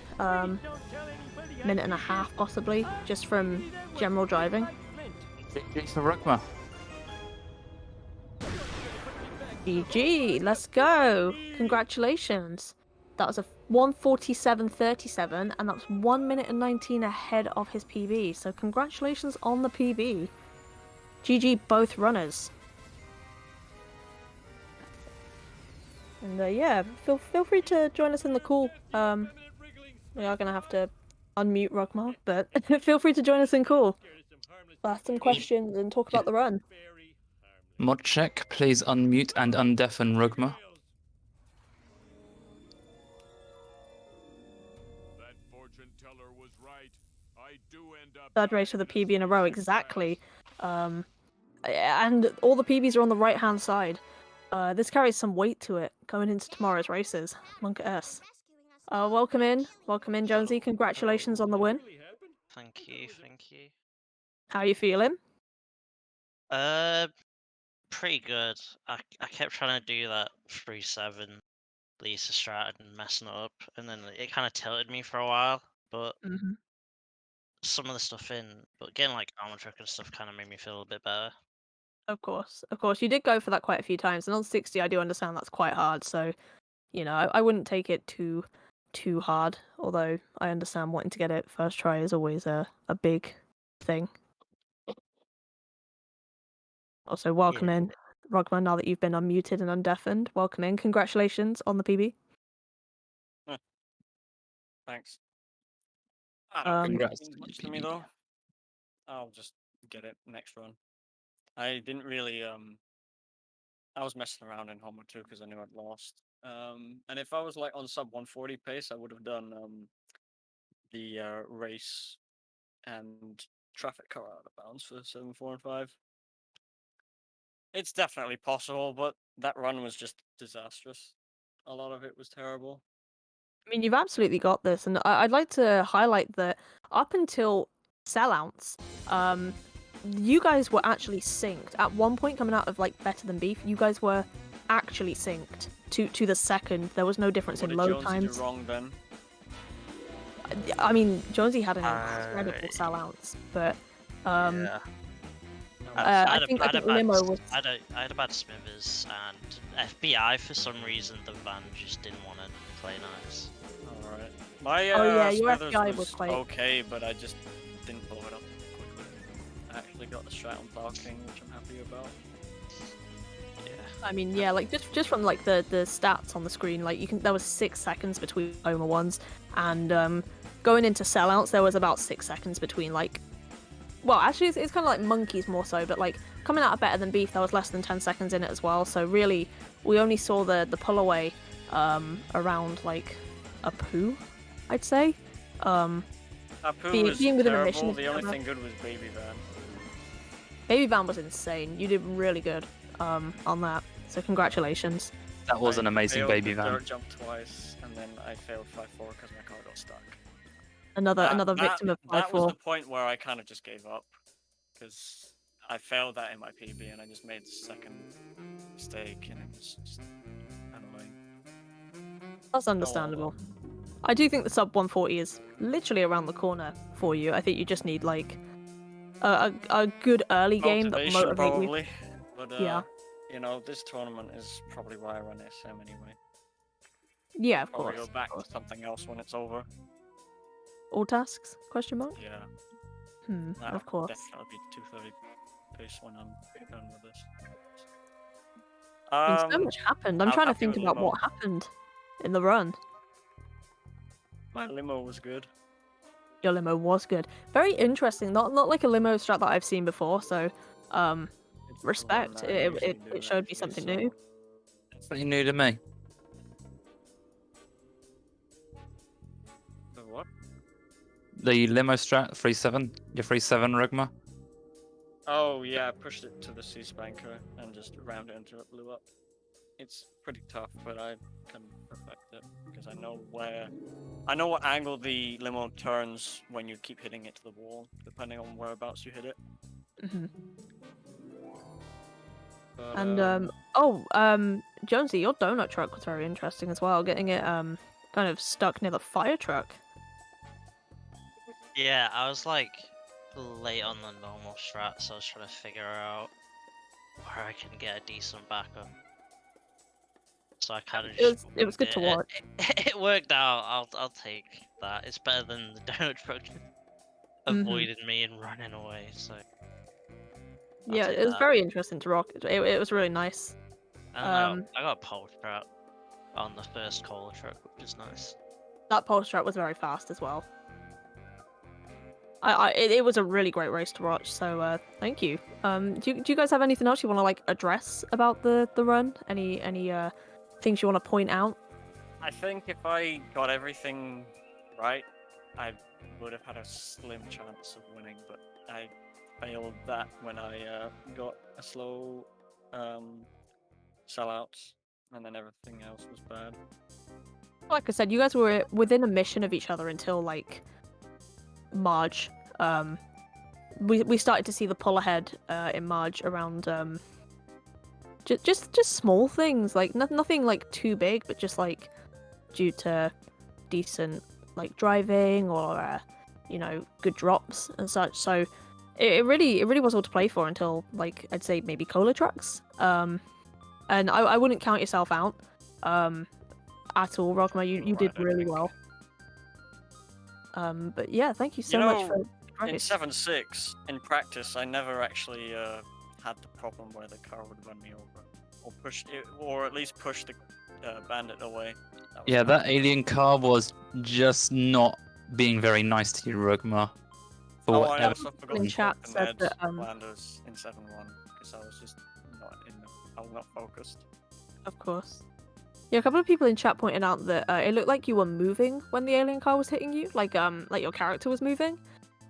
minute and a half possibly, just from general driving. GG for RUGHMAR. GG, let's go! Congratulations. That was a 147.37, and that's 1 minute and 19 ahead of his PB. So congratulations on the PB. GG both runners. And yeah, feel free to join us in the call. We are gonna have to unmute RUGHMAR, but feel free to join us in call. Ask some questions and talk about the run. Mod check, please unmute and undeafen RUGHMAR. That fortune teller was right. I do end up 3rd race with a PB in a row, exactly. And all the PBs are on the right-hand side. This carries some weight to it going into tomorrow's races. Monk S. Welcome in, Jonesy. Congratulations on the win. Thank you. How are you feeling? Pretty good. I kept trying to do that 3-7 Lisa strat and messing it up, and then it kind of tilted me for a while. But some of the stuff but getting like armor truck and stuff kind of made me feel a bit better. Of course. You did go for that quite a few times, and on 60, I do understand that's quite hard. So, I wouldn't take it too hard. Although I understand wanting to get it first try is always a big thing. Also, welcome in, RUGHMAR, now that you've been unmuted and undeafened. Welcome in. Congratulations on the PB. Thanks. Congrats. Much to me though. I'll just get it next run. I didn't really I was messing around in Homer 2 because I knew I'd lost. And if I was like on sub 140 pace, I would have done the race and traffic car out of bounds for 7, 4, and 5. It's definitely possible, but that run was just disastrous. A lot of it was terrible. I mean, you've absolutely got this, and I'd like to highlight that up until sellouts, you guys were actually synced. At one point, coming out of Better Than Beef, you guys were actually synced to the second. There was no difference in load times. What did Jonesy do wrong then? I mean, Jonesy had an incredible sellouts, but Yeah. I think Limo was. I had a bad Smithers, and FBI for some reason the van just didn't want to play nice. Alright. My Oh, yeah, your Smithers FBI was was quite- okay, but I just didn't blow it up quickly. I actually got the strat on Dark King, which I'm happy about. Yeah. I mean, yeah, like just from like the stats on the screen, like there was 6 seconds between Homer ones, and going into sellouts there was about 6 seconds between like, well, actually it's kind of like monkeys more so, but like coming out of Better Than Beef there was less than 10 seconds in it as well. So really, we only saw the pull away around like a poo, I'd say. Apu was being within a mission terrible. of The each only other. thing good was Baby Van. Baby Van was insane. You did really good on that. So congratulations. That was an I amazing failed baby the van. dirt jump twice, and then I failed 5-4 because my car got stuck. Another victim of That was 5-4. the point where I kind of just gave up, because I failed that in my PB, and I just made the second mistake, and it was just annoying. That's understandable. I do think the sub 140 is literally around the corner for you. I think you just need like a good early game that Motivation, motivate you. probably. But Yeah. you know, this tournament is probably why I run SM anyway. Yeah, of Probably course. go back of course. to something else when it's over. All tasks? Question mark? Yeah. Of That'll course. definitely be 230 pace when I'm done with this. I mean, so much happened. I'm I'm trying to happy think with about Limo. what happened in the run. My limo was good. Your limo was good. Very interesting. Not like a limo strat that I've seen before. So, It's the respect. one that I usually do, It showed me actually, something so- new. Something new to me. The what? The limo strat 3-7. Your 3-7 RUGHMAR. Oh yeah, I pushed it to the C spanker and just rammed it until it blew up. It's pretty tough, but I can perfect it because I know what angle the limo turns when you keep hitting it to the wall, depending on whereabouts you hit it. hmm But, And Jonesy, your donut truck was very interesting as well. Getting it kind of stuck near the fire truck. Yeah, I was like late on the normal strat, so I was trying to figure out where I can get a decent backup. So I kind of just It was good to winged watch. It worked out. I'll take that. It's better than the donut truck avoided me and running away. So I'll Yeah, take it was that. very interesting to rock. It was really nice. And I got a pole strat on the first cola truck, which is nice. That pole strat was very fast as well. It was a really great race to watch. So thank you. Do you guys have anything else you want to like address about the run? Any things you want to point out? I think if I got everything right, I would have had a slim chance of winning, but I failed that when I got a slow sellouts, and then everything else was bad. Like I said, you guys were within a mission of each other until like Marge. We started to see the pull ahead in Marge around just small things, like nothing like too big, but just like due to decent like driving or good drops and such. So it really was all to play for until like I'd say maybe cola trucks. And I wouldn't count yourself out at all, RUGHMAR. You did really well. But yeah, thank you so much for in 7-6 in practice, I never actually had the problem where the car would run me over, or push it, or at least push the bandit away. Yeah, that alien car was just not being very nice to you, RUGHMAR. For I whatever. also forgot in to chat talk to said Ned that, Landers in 7-1 because I was just I was not focused. Of course. Yeah, a couple of people in chat pointed out that it looked like you were moving when the alien car was hitting you, like your character was moving.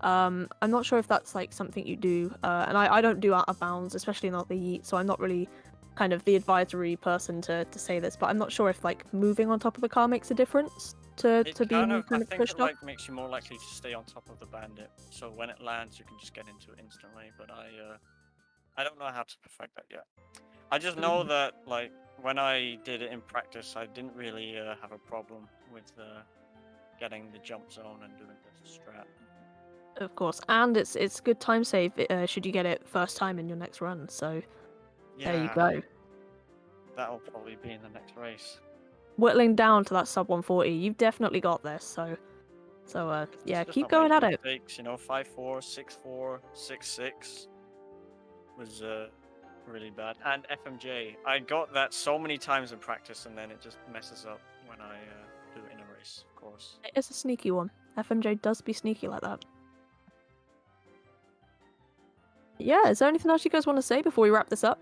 I'm not sure if that's like something you do, and I don't do out of bounds, especially not the yeet, so I'm not really kind of the advisory person to say this, but I'm not sure if like moving on top of the car makes a difference to being I kind of think pushed it up. like makes you more likely to stay on top of the bandit, so when it lands you can just get into it instantly. But I don't know how to perfect that yet. I just know that like when I did it in practice, I didn't really have a problem with getting the jump zone and doing the strat. Of course, and it's good time save should you get it first time in your next run. So there you go. That'll probably be in the next race. whittling down to that sub 140. You've definitely got this. So yeah, Just keep not going at making it. mistakes, you know, 5-4, 6-4, 6-6 was really bad. And FMJ, I got that so many times in practice, and then it just messes up when I do it in a race, of course. It is a sneaky one. FMJ does be sneaky like that. Yeah, is there anything else you guys want to say before we wrap this up?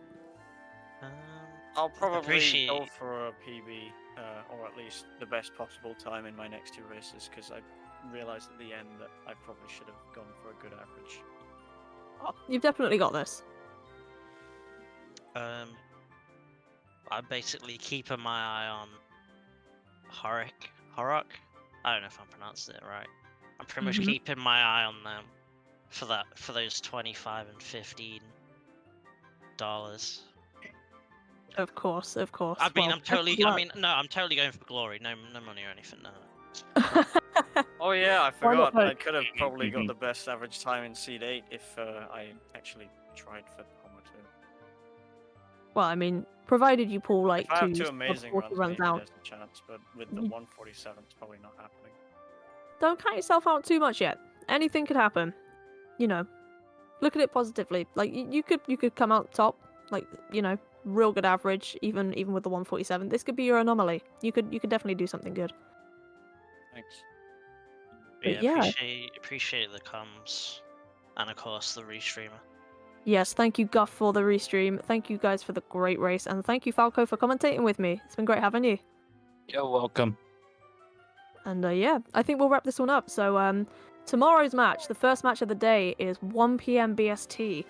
I'll probably appreciate- go for a PB, or at least the best possible time in my next 2 races, because I realized at the end that I probably should have gone for a good average. Oh, you've definitely got this. I'm basically keeping my eye on Horok. I don't know if I'm pronouncing it right. I'm pretty much keeping my eye on them for those $25 and $15. Of course. I mean, Well, I'm totally going for glory. No money or anything. No. Oh yeah, I Why not forgot. I both? could have probably got the best average time in Seed 8 if I actually tried for Homer 2. Well, I mean, provided you pull like If I have 2 2 amazing 40 runs, runs maybe out. there's a chance, but with the 147, it's probably not happening. Don't count yourself out too much yet. Anything could happen. You know, look at it positively. Like you could come out top, like, you know, real good average, even with the 147. This could be your anomaly. You could definitely do something good. Thanks. But Yeah, yeah. appreciate the comms, and of course the restreamer. Yes, thank you, Guff, for the restream. Thank you guys for the great race, and thank you, Falco, for commentating with me. It's been great having you. You're welcome. And yeah, I think we'll wrap this one up. So tomorrow's match, the first match of the day, is 1 p.m. BST.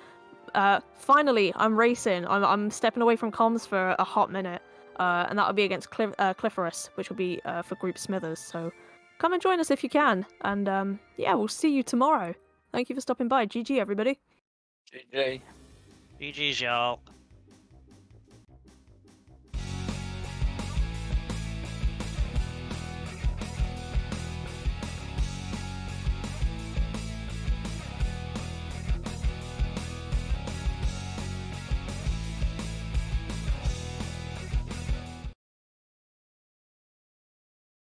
Finally, I'm racing. I'm stepping away from comms for a hot minute, and that'll be against Clifforus, which will be for Group Smithers. So come and join us if you can. And yeah, we'll see you tomorrow. Thank you for stopping by. GG, everybody. GG. GG's, y'all.